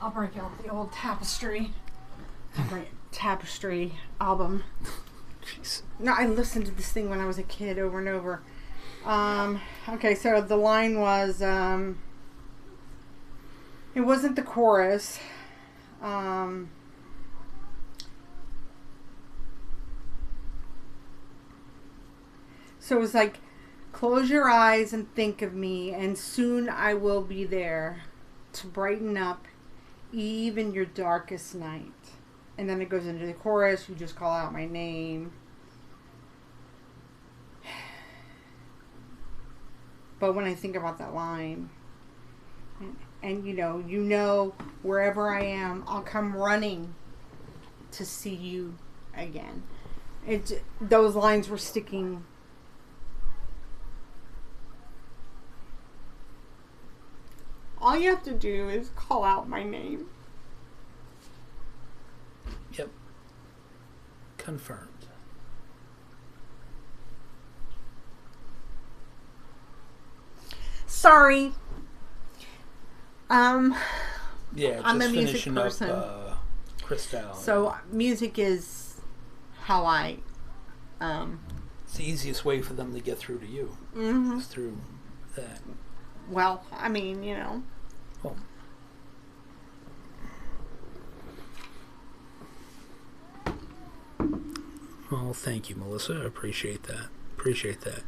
I'll break out the old tapestry. Tapestry album. Jeez. No, I listened to this thing when I was a kid over and over. Okay, so the line was... it wasn't the chorus. So it was like, close your eyes and think of me, and soon I will be there to brighten up even your darkest night. And then it goes into the chorus. You just call out my name. But when I think about that line... And you know, wherever I am, I'll come running to see you again. Those lines were sticking. All you have to do is call out my name. Yep. Confirmed. Sorry. Yeah, I'm just a music finishing person. up Cristal. So music is how I. It's the easiest way for them to get through to you. Mm-hmm. Is through that. Well, I mean, you know. Well, well, thank you, Melissa. I appreciate that. Appreciate that.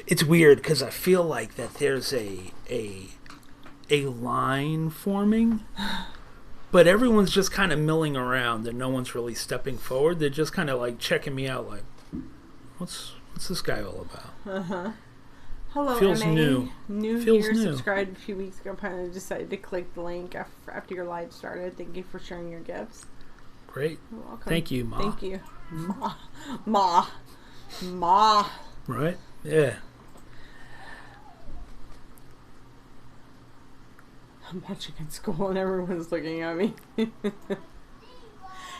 It's weird because I feel like that there's a line forming, but everyone's just kind of milling around and no one's really stepping forward. They're just kind of like checking me out, like, what's this guy all about? Uh-huh. Hello, Feels MA. new. New Feels here, new. subscribed a few weeks ago. Finally decided to click the link after your live started. Thank you for sharing your gifts. Great. You're welcome. Thank you, Ma. Thank you. Ma. Right? Yeah. I'm watching in school and everyone's looking at me.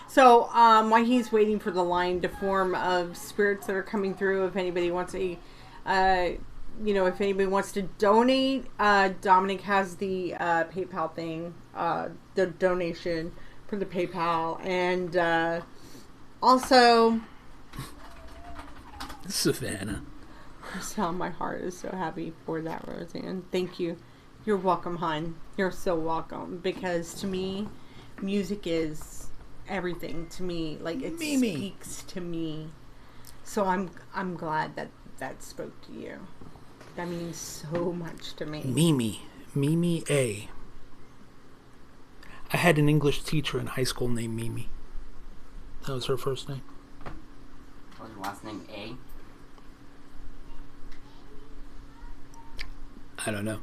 So, while he's waiting for the line to form of spirits that are coming through, if anybody wants if anybody wants to donate, Dominic has the PayPal thing, the donation for the PayPal, and also Savannah. so my heart is so happy for that, Roseanne. Thank you. You're welcome, hon. You're so welcome, because to me, music is everything to me. Like, it speaks to me. So I'm glad that spoke to you. That means so much to me. Mimi A. I had an English teacher in high school named Mimi. That was her first name. What was her last name? A? I don't know.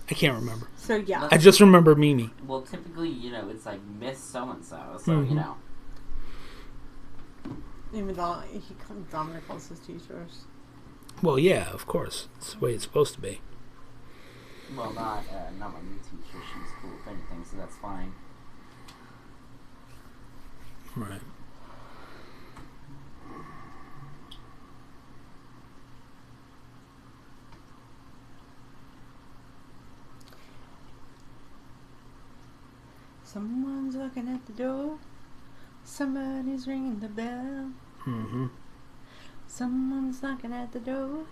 I can't remember. So yeah. I just remember Mimi. Well, typically, it's like Miss So-and-so, so, Even though Dominic calls his teachers. Well, yeah, of course. It's the way it's supposed to be. Well, not my new teacher. She's cool with anything, so that's fine. Right. Someone's looking at the door. Somebody's ringing the bell. Mm-hmm. Someone's knocking at the door.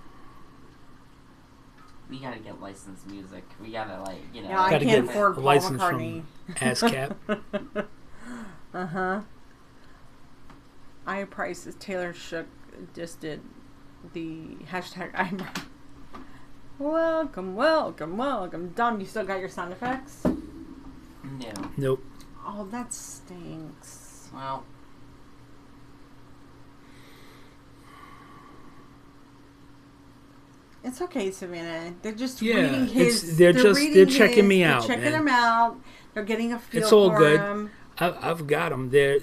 We gotta get licensed music. We gotta, like, you know. Yeah, I Gotta can't get afford a Paul license McCartney. from ASCAP. Uh-huh. Prices. Taylor Shook just did the hashtag Welcome, welcome, welcome. Don, you still got your sound effects? No. Nope. Oh, that stinks. Well. It's okay, Savannah. They're just Yeah, reading his. they're reading checking me they're out, checking man. him out. They're getting a feel It's all for good. him. I've got them. They're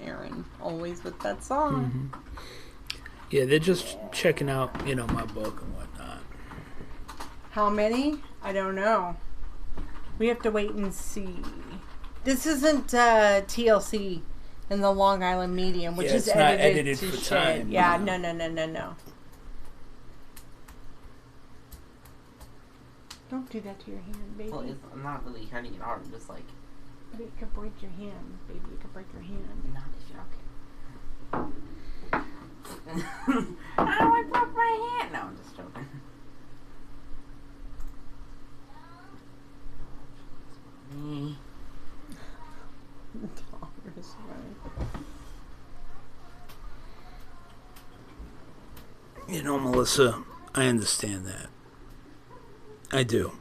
Aaron, always with that song. yeah, they're just checking out, my book and whatnot. How many? I don't know. We have to wait and see. This isn't TLC in the Long Island Medium, which is it's not edited edited to for shit. time. Yeah, No. no. Don't do that to your hand, baby. Well, I'm not really hurting it hard. I'm just like. But it could break your hand, baby. It could break your hand. Not if you're okay. Oh, I broke my hand. No, I'm just joking. Me. Melissa, I understand that. I do.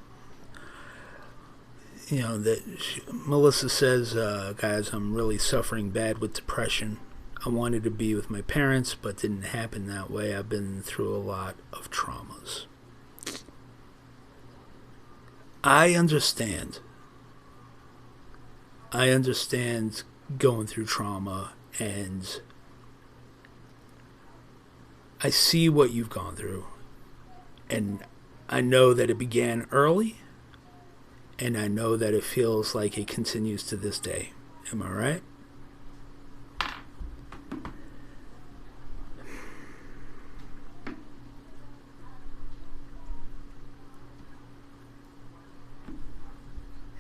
Melissa says, guys, I'm really suffering bad with depression. I wanted to be with my parents, but didn't happen that way. I've been through a lot of traumas. I understand. I understand going through trauma, and I see what you've gone through. And I know that it began early, and I know that it feels like it continues to this day. Am I right?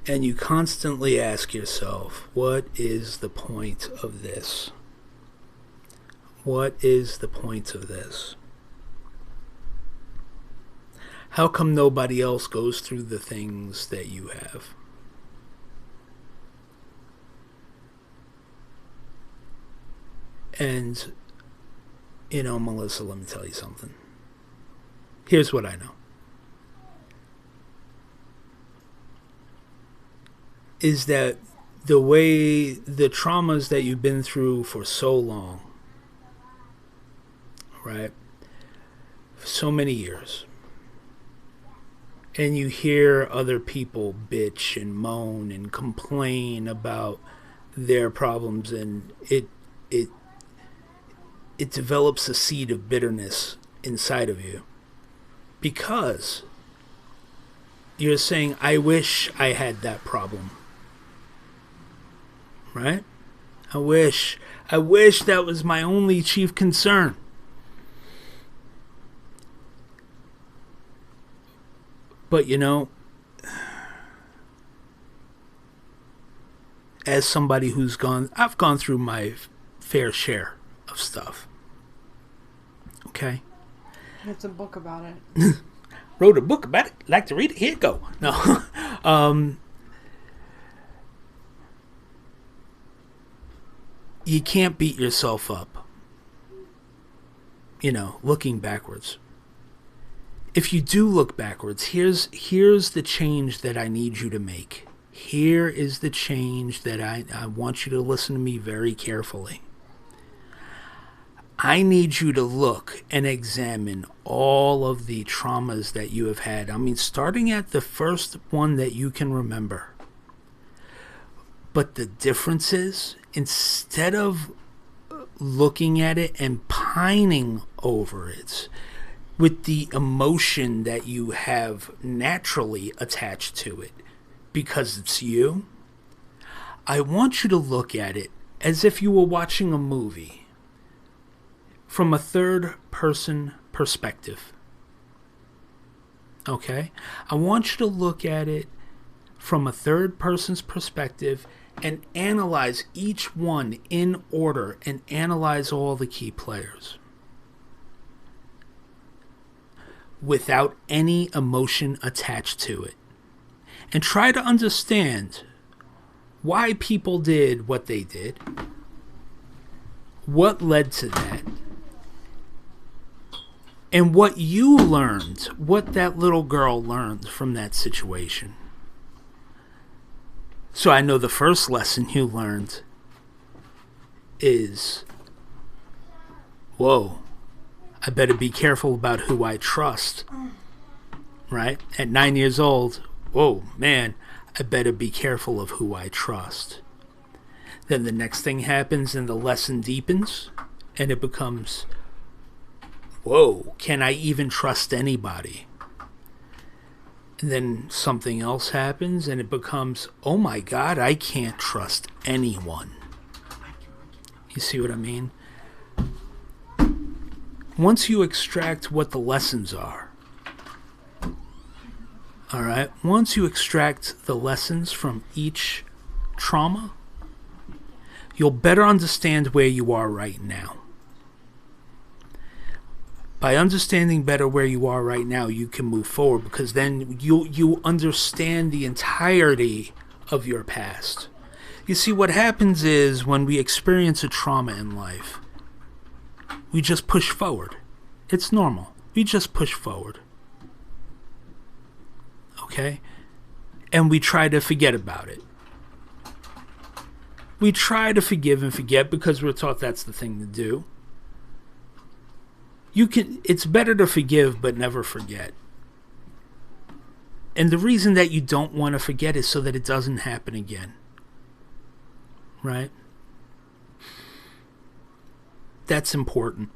And you constantly ask yourself, what is the point of this? What is the point of this? How come nobody else goes through the things that you have? And, Melissa, let me tell you something. Here's what I know. Is that the way the traumas that you've been through for so long, right? For so many years. And you hear other people bitch and moan and complain about their problems, and it develops a seed of bitterness inside of you. Because you're saying, I wish I had that problem. Right? I wish that was my only chief concern. But as somebody I've gone through my fair share of stuff. Okay? It's a book about it. Wrote a book about it. Like to read it? Here you go. No. You can't beat yourself up, looking backwards. If you do look backwards, here's the change that I need you to make. Here is the change that I want you to listen to me very carefully. I need you to look and examine all of the traumas that you have had. I mean, starting at the first one that you can remember. But the difference is, instead of looking at it and pining over it with the emotion that you have naturally attached to it because it's you, I want you to look at it as if you were watching a movie from a third-person perspective. Okay? I want you to look at it from a third person's perspective and analyze each one in order and analyze all the key players without any emotion attached to it. And try to understand why people did what they did, what led to that, and what you learned, what that little girl learned from that situation. So I know the first lesson you learned is, whoa, I better be careful about who I trust. Right? At 9 years old, whoa, man, I better be careful of who I trust. Then the next thing happens and the lesson deepens and it becomes, whoa, can I even trust anybody? And then something else happens and it becomes, oh my God, I can't trust anyone. You see what I mean? Once you extract what the lessons are, all right, once you extract the lessons from each trauma, you'll better understand where you are right now. By understanding better where you are right now, you can move forward, because then you understand the entirety of your past. You see, what happens is when we experience a trauma in life, we just push forward. It's normal. We just push forward. Okay? And we try to forget about it. We try to forgive and forget because we're taught that's the thing to do. It's better to forgive but never forget. And the reason that you don't want to forget is so that it doesn't happen again. Right? That's important.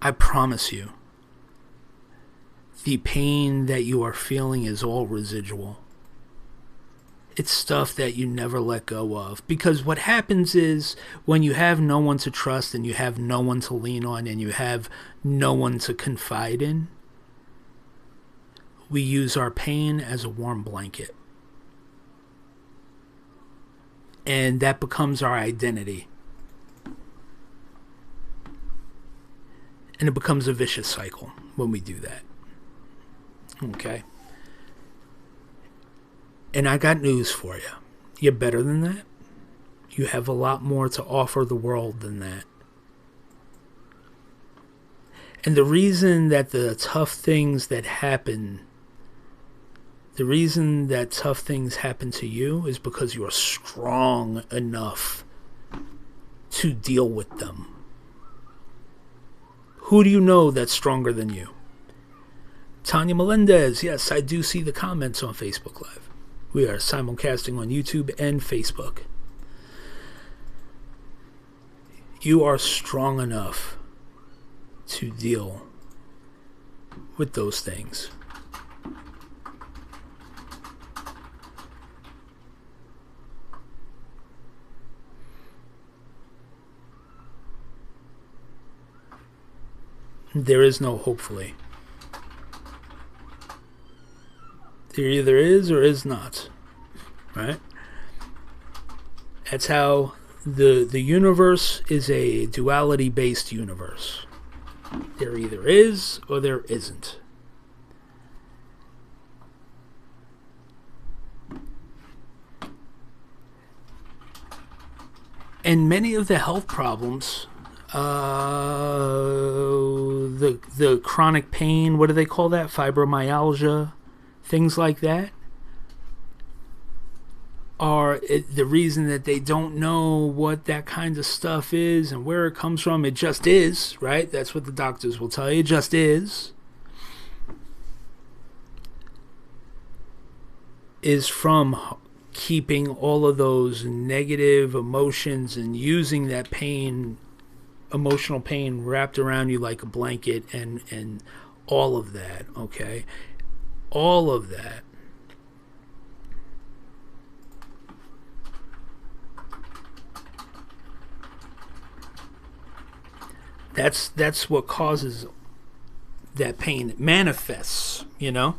I promise you, the pain that you are feeling is all residual. It's stuff that you never let go of. Because what happens is when you have no one to trust and you have no one to lean on and you have no one to confide in, we use our pain as a warm blanket. And that becomes our identity. And it becomes a vicious cycle when we do that. Okay? And I got news for you. You're better than that. You have a lot more to offer the world than that. And the reason that the tough things happen to you is because you are strong enough to deal with them. Who do you know that's stronger than you? Tanya Melendez. Yes, I do see the comments on Facebook Live. We are simulcasting on YouTube and Facebook. You are strong enough to deal with those things. There is no hopefully. There either is or is not. Right? That's how the universe is a duality-based universe. There either is or there isn't. And many of the health problems, the chronic pain, what do they call that? Fibromyalgia, things like that, are the reason that they don't know what that kind of stuff is and where it comes from. It just is, right? That's what the doctors will tell you. It just is from keeping all of those negative emotions and using that pain, emotional pain, wrapped around you like a blanket, and all of that, okay? All of that. That's what causes that pain. It manifests, you know?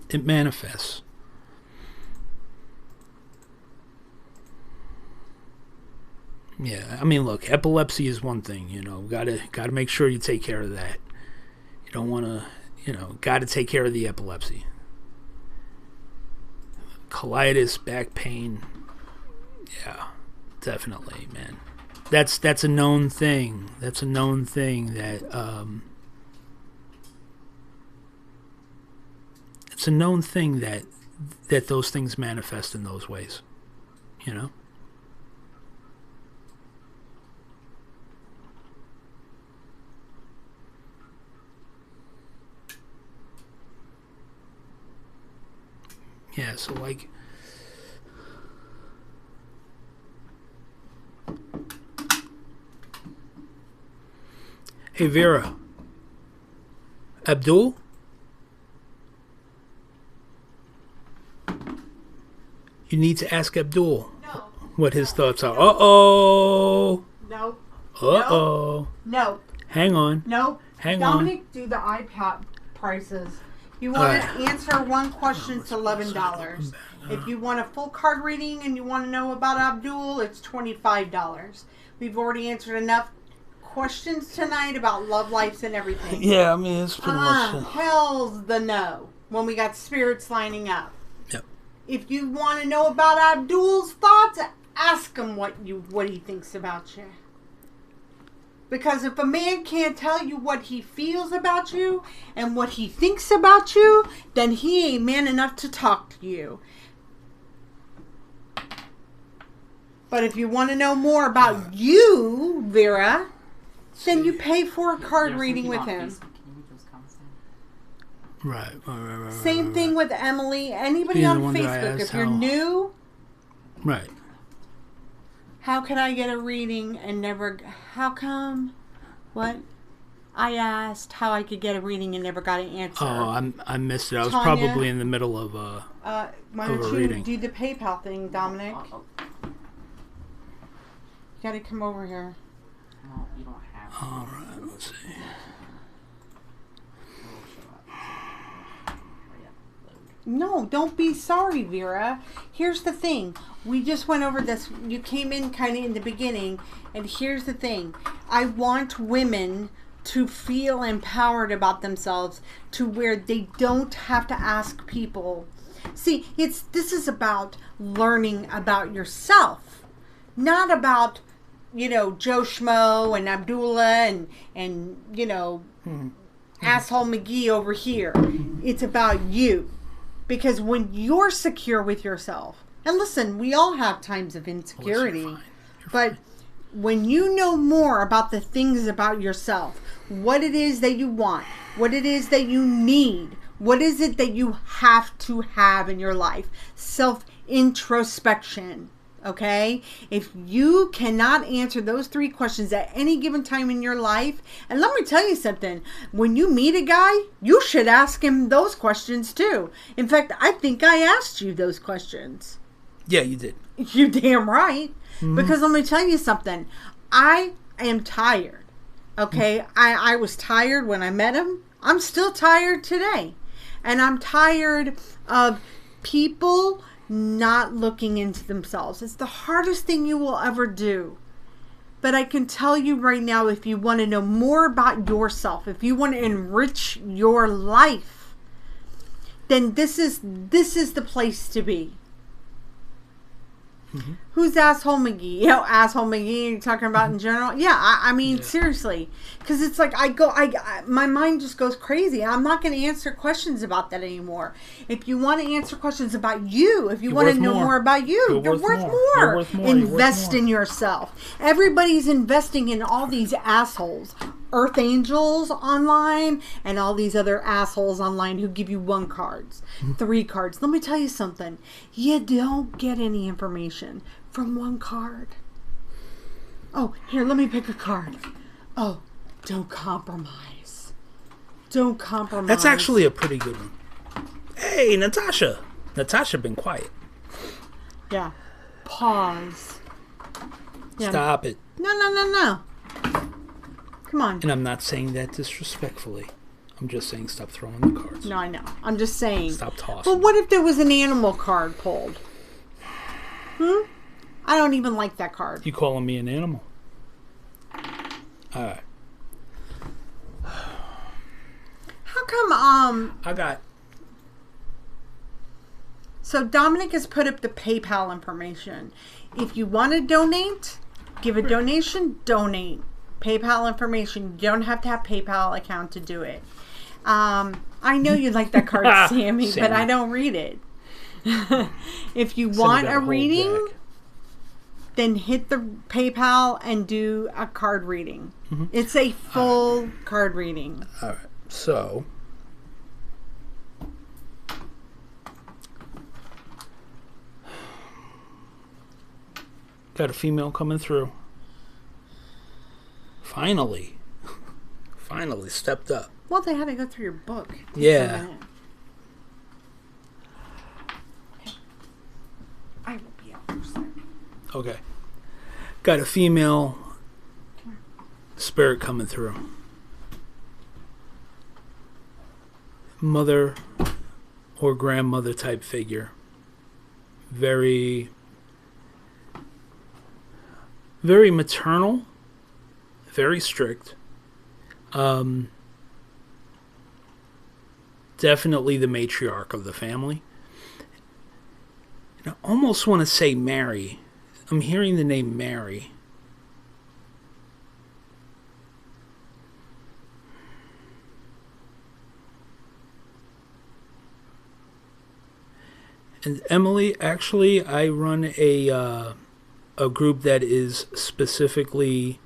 It manifests. Yeah, I mean, look, epilepsy is one thing, you know. Gotta make sure you take care of that. You don't want to, you know, gotta take care of the epilepsy. Colitis, back pain. Yeah, definitely, man. That's a known thing. That's a known thing that it's a known thing that those things manifest in those ways. You know? Yeah, so like hey Vera. Abdul? You need to ask Abdul what his thoughts are. Uh-oh. Nope. Uh-oh. Nope. Hang on. Nope. Hang on. Dominic, do the iPad prices. You want to answer one question, it's $11. If you want a full card reading and you want to know about Abdul, it's $25. We've already answered enough questions tonight about love lives and everything. Yeah, I mean, it's pretty much... Hell's the no when we got spirits lining up. Yep. If you want to know about Abdul's thoughts, ask him what he thinks about you. Because if a man can't tell you what he feels about you and what he thinks about you, then he ain't man enough to talk to you. But if you want to know more about you, Vera, then you pay for a card reading with him. Right. Same thing with Emily. Anybody on Facebook, if you're new, right. How can I get a reading and never... How come? What? I asked how I could get a reading and never got an answer. Oh, I missed it. I was Tanya, probably in the middle of why don't you reading. do the PayPal thing, Dominic? You gotta come over here. No, you don't have to. Alright, let's see. No, don't be sorry, Vera. Here's the thing. We just went over this. You came in kind of in the beginning. And here's the thing. I want women to feel empowered about themselves to where they don't have to ask people. See, this is about learning about yourself. Not about, Joe Schmo and Abdullah and asshole McGee over here. It's about you. Because when you're secure with yourself, and listen, we all have times of insecurity, but when you know more about the things about yourself, what it is that you want, what it is that you need, what is it that you have to have in your life, self-introspection, okay? If you cannot answer those 3 questions at any given time in your life, and let me tell you something, when you meet a guy, you should ask him those questions too. In fact, I think I asked you those questions. Yeah, you did. You damn right. Mm-hmm. Because let me tell you something, I am tired, okay? I was tired when I met him. I'm still tired today. And I'm tired of people not looking into themselves. It's the hardest thing you will ever do. But I can tell you right now, if you want to know more about yourself, if you want to enrich your life, then this is the place to be. Mm-hmm. Who's asshole McGee? Asshole McGee you're talking about in general? Yeah, I mean, seriously. Because it's like, my mind just goes crazy. I'm not going to answer questions about that anymore. If you want to answer questions about you, if you want to know more about you, you're worth more. Invest in yourself. Everybody's investing in all these assholes. Earth angels online and all these other assholes online who give you 1 cards, 3 cards. Let me tell you something. You don't get any information from 1 card. Oh, here, let me pick a card. Oh, don't compromise. Don't compromise. That's actually a pretty good one. Hey, Natasha. Natasha been quiet. Yeah. Pause. Yeah. Stop it. No. Come on. And I'm not saying that disrespectfully. I'm just saying stop throwing the cards. No, I know. I'm just saying. Stop tossing. Well, what if there was an animal card pulled? I don't even like that card. You calling me an animal? Alright. How come, I got... So Dominic has put up the PayPal information. If you want to donate, give a donation, donate. PayPal information. You don't have to have PayPal account to do it. I know you like that card, Sammy, but I don't read it. If you want a reading, then hit the PayPal and do a card reading. It's a full card reading. All right. So, got a female coming through. Finally. Finally stepped up. Well, they had to go through your book. Yeah. I will be out for a second. Okay. Got a female spirit coming through. Mother or grandmother type figure. Very maternal. Very strict. Definitely the matriarch of the family. And I almost want to say Mary. I'm hearing the name Mary. And Emily, actually, I run a group that is specifically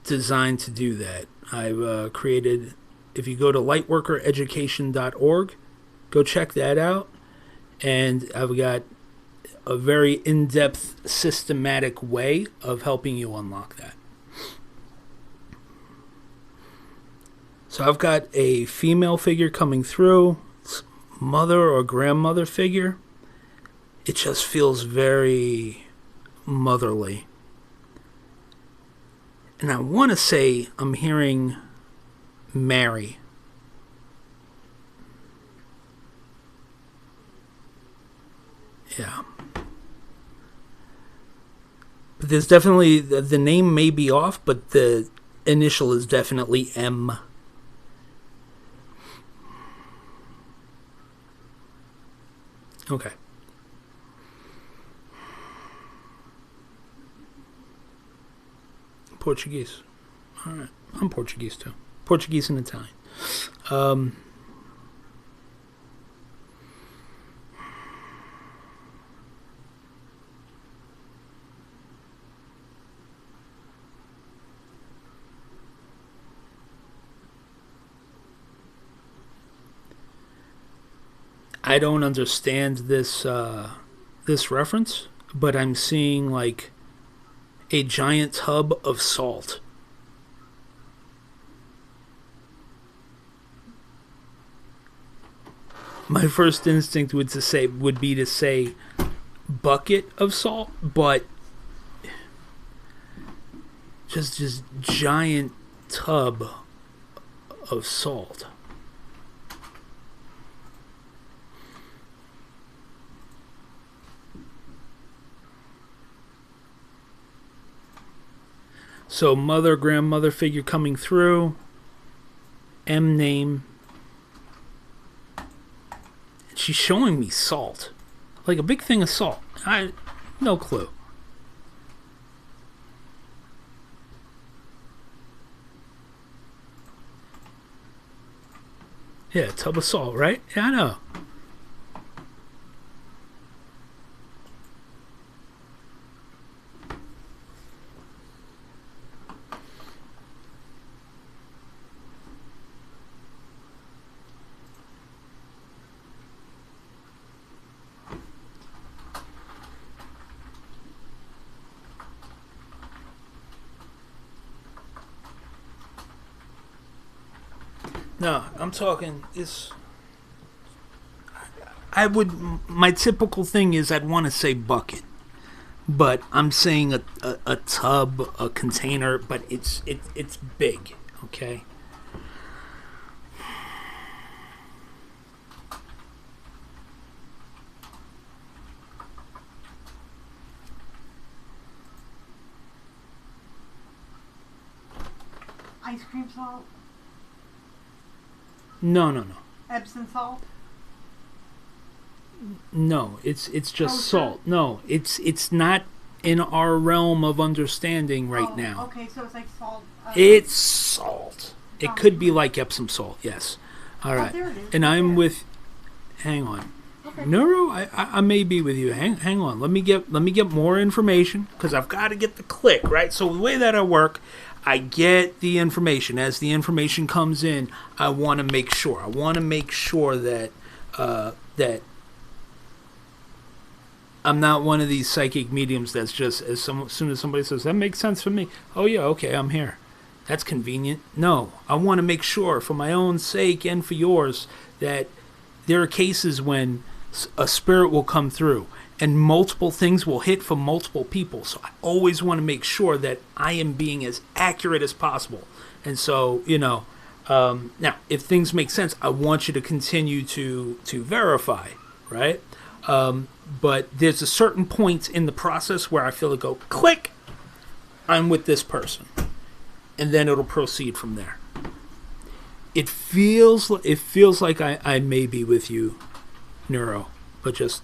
designed to do that. I've created, if you go to lightworkereducation.org, go check that out. And I've got a very in-depth, systematic way of helping you unlock that. So I've got a female figure coming through, mother or grandmother figure. It just feels very motherly. And I want to say I'm hearing Mary. Yeah. But there's definitely, the name may be off, but the initial is definitely M. Okay. Portuguese. All right. I'm Portuguese too. Portuguese and Italian. I don't understand this this reference, but I'm seeing like a giant tub of salt. My first instinct would be to say bucket of salt, but just giant tub of salt. So mother, grandmother figure coming through. M name. She's showing me salt. Like a big thing of salt. No clue. Yeah, a tub of salt, right? Yeah, I know. No, I'm talking this. My typical thing is I'd want to say bucket, but I'm saying a tub, a container, but it's big, okay? Ice cream salt? No. Epsom salt? No, it's just Kosher? salt. No, it's not in our realm of understanding right now. Okay, so it's like salt. It's salt. It could be like Epsom salt, yes. All right. there it is. And I'm There. with. Hang on, Okay. Neuro. I may be with you. Hang on. Let me get more information because I've got to get the click right. So the way that I work, I get the information. As the information comes in, I want to make sure. I want to make sure that that I'm not one of these psychic mediums that's just as soon as somebody says that makes sense for me. Oh yeah, okay, I'm here. That's convenient. No, I want to make sure for my own sake and for yours that there are cases when a spirit will come through and multiple things will hit for multiple people. So I always want to make sure that I am being as accurate as possible. And so, now if things make sense, I want you to continue to verify, right? But there's a certain point in the process where I feel it go click, I'm with this person. And then it'll proceed from there. It feels like I may be with you, Neuro, but just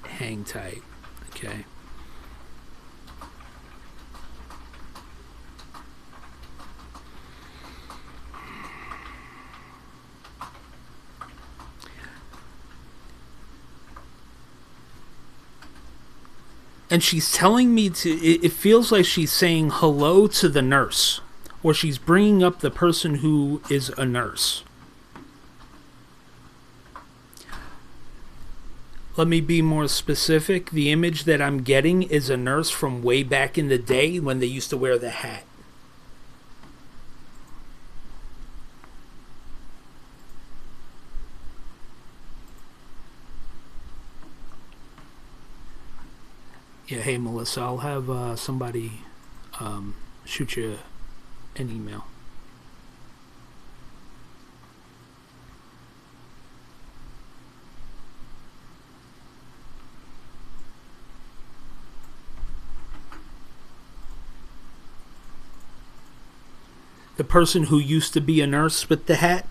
hang tight, okay? And she's telling me it feels like she's saying hello to the nurse, or she's bringing up the person who is a nurse. Let me be more specific. The image that I'm getting is a nurse from way back in the day when they used to wear the hat. Yeah, hey Melissa, I'll have somebody shoot you an email. The person who used to be a nurse with the hat?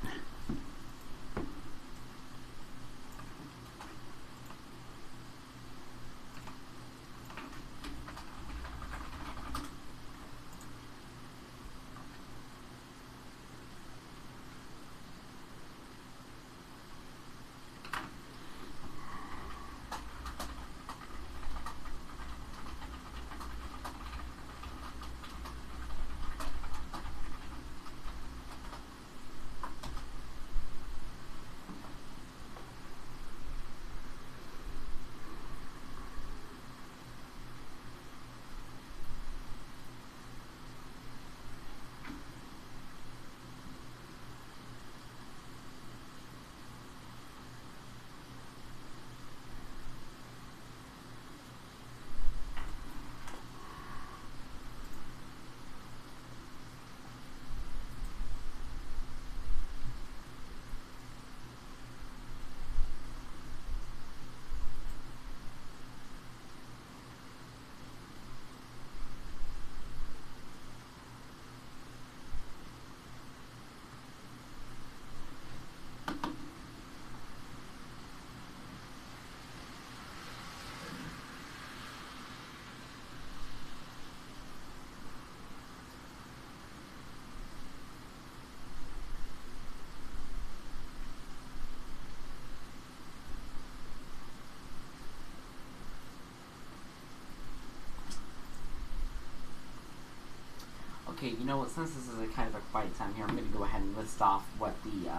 Okay, you know what? Since this is a kind of a quiet time here, I'm going to go ahead and list off what the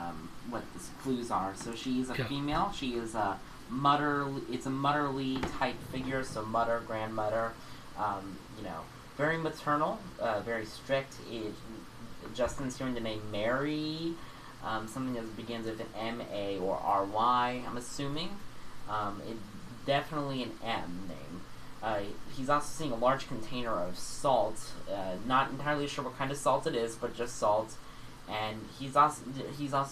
clues are. So she's a female. She is a It's a motherly type figure. So mother, grandmother. Very maternal, very strict. Justin's hearing the name Mary. Something that begins with an M-A or R-Y. I'm assuming. Definitely an M name. He's also seeing a large container of salt. Not entirely sure what kind of salt it is, but just salt. And he's also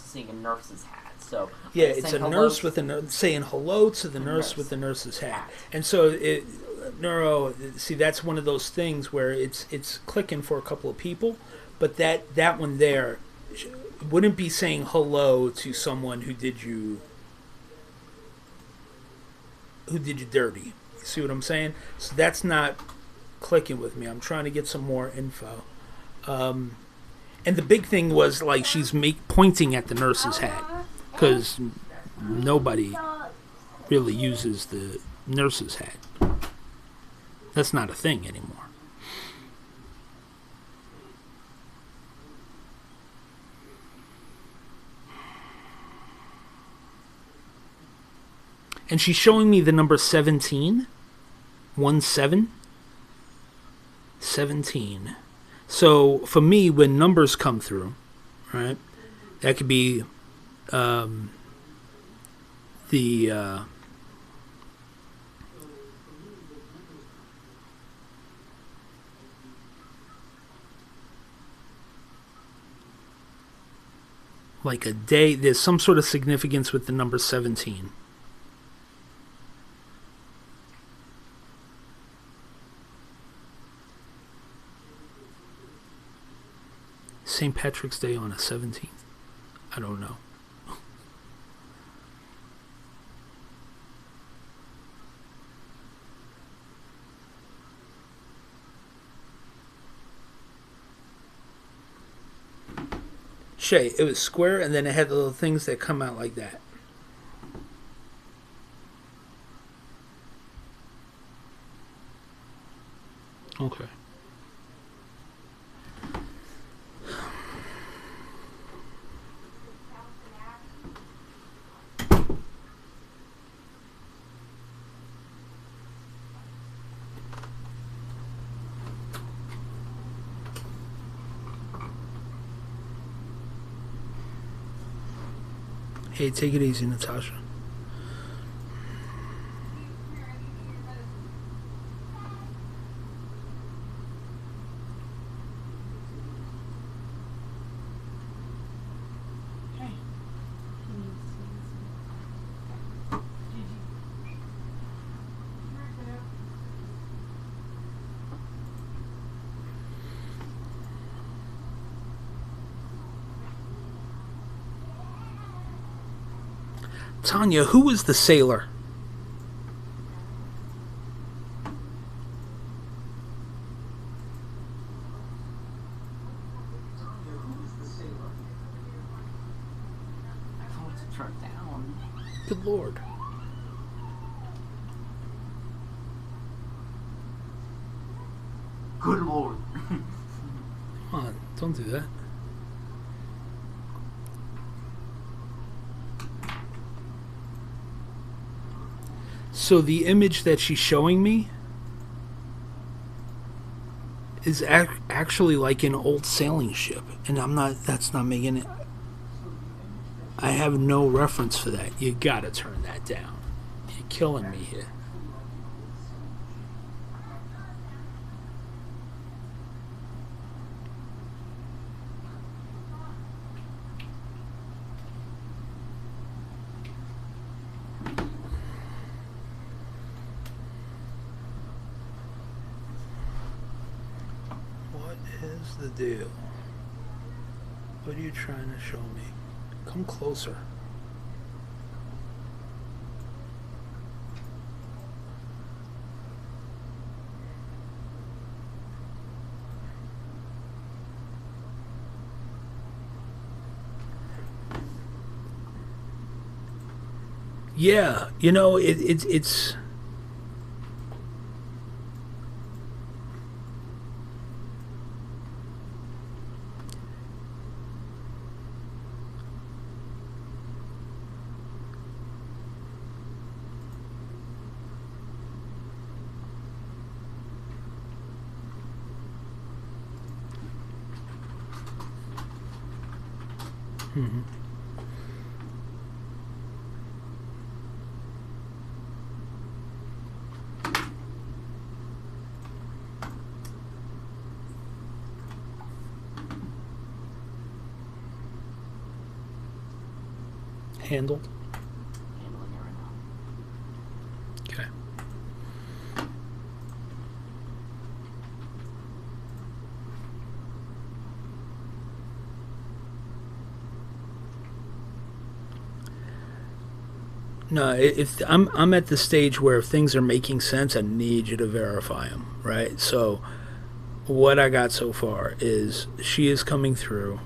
seeing a nurse's hat. So yeah, it's a nurse with saying hello to the nurse with the nurse's hat. And so Neuro, see, that's one of those things where it's clicking for a couple of people, But that one there wouldn't be saying hello to someone who did you dirty. You see what I'm saying? So that's not clicking with me. I'm trying to get some more info. And the big thing was like she's pointing at the nurse's hat because nobody really uses the nurse's hat. That's not a thing anymore. And she's showing me the number 17. 17. 17. So for me, when numbers come through, right, that could be the like a day. There's some sort of significance with the number 17. St. Patrick's Day on a 17th. I don't know. Shay, it was square and then it had the little things that come out like that. Okay. Hey, take it easy, Natasha. Tanya, who was the sailor? I told it to turn down. Good Lord. Good Lord. Come on, don't do that. So the image that she's showing me is actually like an old sailing ship, and that's not making it. I have no reference for that. You gotta turn that down. You're killing me here. The deal? What are you trying to show me? Come closer. Yeah, you know, it's mm-hmm. Handled. Handling it right now. Okay. No, if I'm at the stage where if things are making sense, I need you to verify them, right? So what I got so far is she is coming through,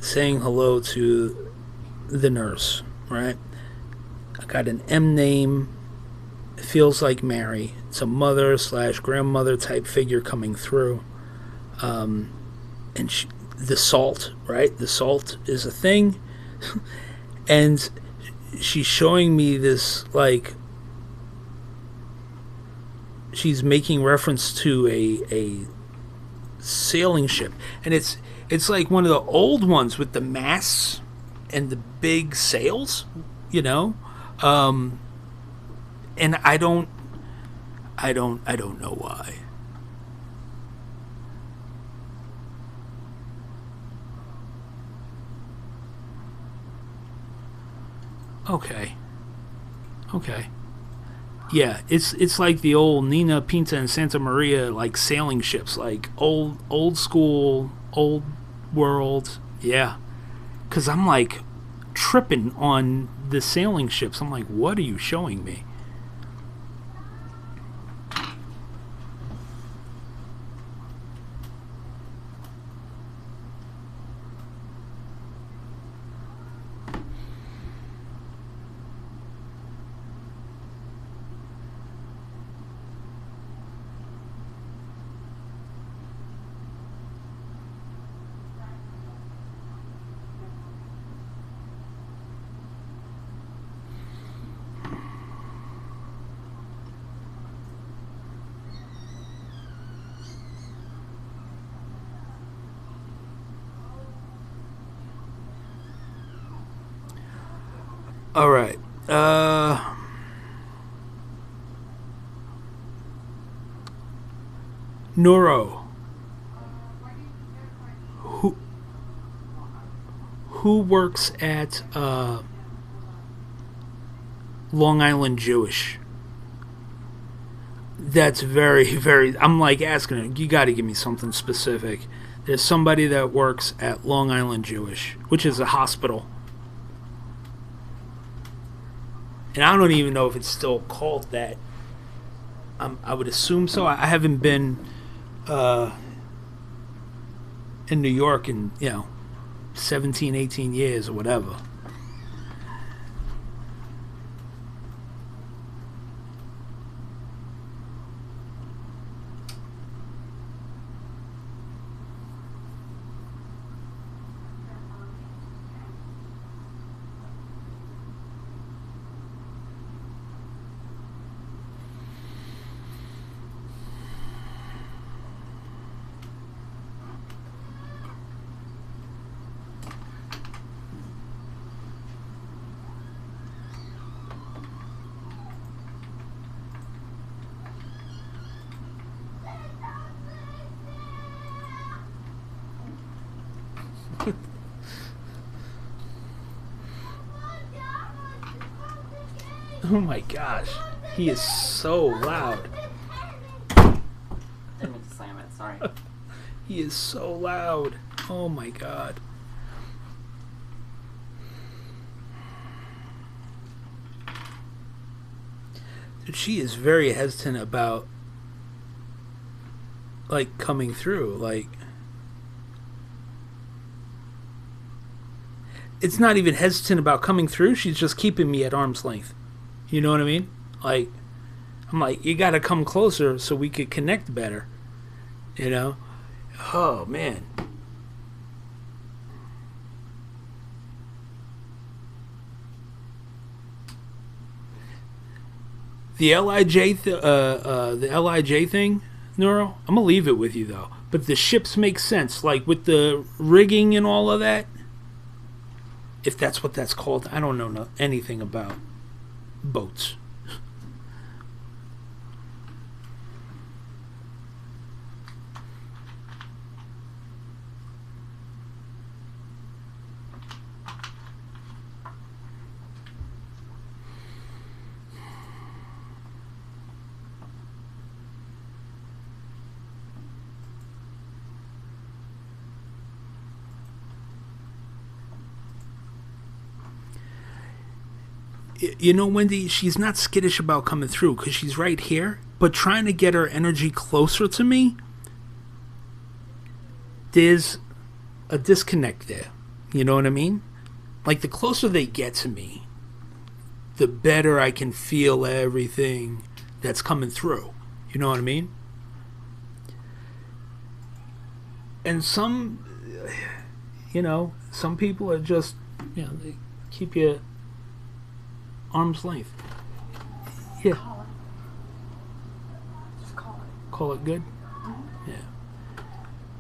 saying hello to the nurse, right? I got an M name. It feels like Mary. It's a mother slash grandmother type figure coming through. And the salt, right? The salt is a thing. And she's showing me this, like, she's making reference to a sailing ship. And it's like one of the old ones with the masts and the big sails, you know? And I don't know why. Okay. Okay. Yeah, it's like the old Nina Pinta and Santa Maria like sailing ships, like old school, old world. Yeah. Cuz I'm like tripping on the sailing ships. I'm like, "What are you showing me?" All right. Neuro. Who who works at Long Island Jewish? That's very, very. I'm like asking her, you got to give me something specific. There's somebody that works at Long Island Jewish, which is a hospital. And I don't even know if it's still called that. I would assume so. I haven't been in New York in, 17, 18 years or whatever. Oh my gosh. He is so loud. Didn't mean to slam it, sorry. He is so loud. Oh my god. Dude, she is very hesitant about like coming through. Like, it's not even hesitant about coming through. She's just keeping me at arm's length. You know what I mean? Like, I'm like, you gotta come closer so we could connect better. You know? Oh man. The the Lij thing, Neuro. I'm gonna leave it with you though. But the ships make sense, like with the rigging and all of that. If that's what that's called, I don't know anything about boats. you know, Wendy, she's not skittish about coming through because she's right here, but trying to get her energy closer to me, there's a disconnect there. You know what I mean? Like, the closer they get to me, the better I can feel everything that's coming through. You know what I mean? And some, you know, some people are just, you know, they keep you arm's length. Yeah. Call it. Just call it. Call it good? Mm-hmm. Yeah.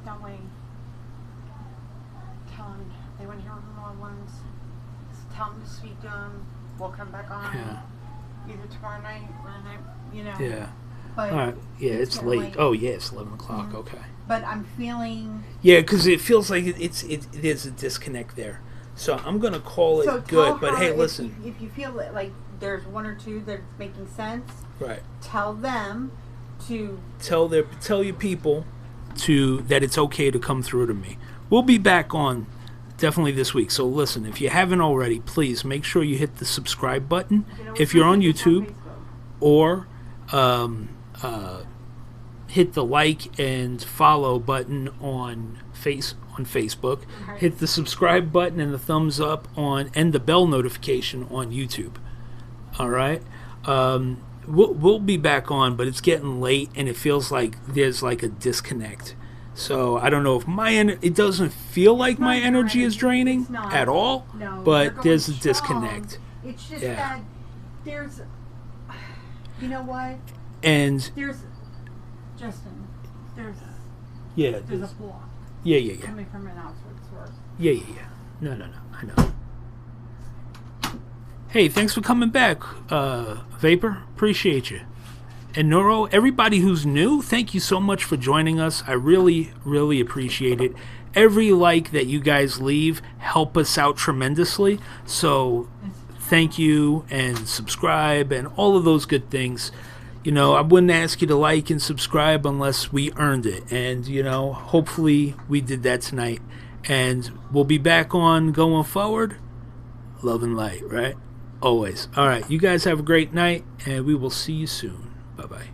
That way, tell them they want to hear from all ones. Tell them to speak to them. We'll come back on either tomorrow night or the night, you know. Yeah. But All right. Yeah, it's getting late. Oh, yeah, it's 11 o'clock. Mhm. Okay. But I'm feeling. Yeah, because it feels like there's a disconnect there. So I'm going to call it So good. tell But her hey, if listen. if you feel like there's one or two that's making sense, Right. tell them to. Tell your people that it's okay to come through to me. We'll be back on definitely this week. So listen, if you haven't already, please make sure you hit the subscribe button if you're on YouTube, or hit the like and follow button on Facebook. Right. Hit the subscribe button and the thumbs up and the bell notification on YouTube. All right. We'll be back on, but it's getting late and it feels like there's like a disconnect. So I don't know if it doesn't feel like my energy is draining It's not. at all, No, you're but going there's a strong. disconnect. It's just Yeah. that there's. You know what? And There's. Justin, there's yeah, a there's, block yeah. coming from an outside source. Yeah. No, I know. Hey, thanks for coming back, Vapor. Appreciate you. And Neuro, everybody who's new, thank you so much for joining us. I really, really appreciate it. Every like that you guys leave help us out tremendously. So thank you, and subscribe and all of those good things. You know, I wouldn't ask you to like and subscribe unless we earned it. And, you know, hopefully we did that tonight. And we'll be back on going forward. Love and light, right? Always. All right. You guys have a great night, and we will see you soon. Bye-bye.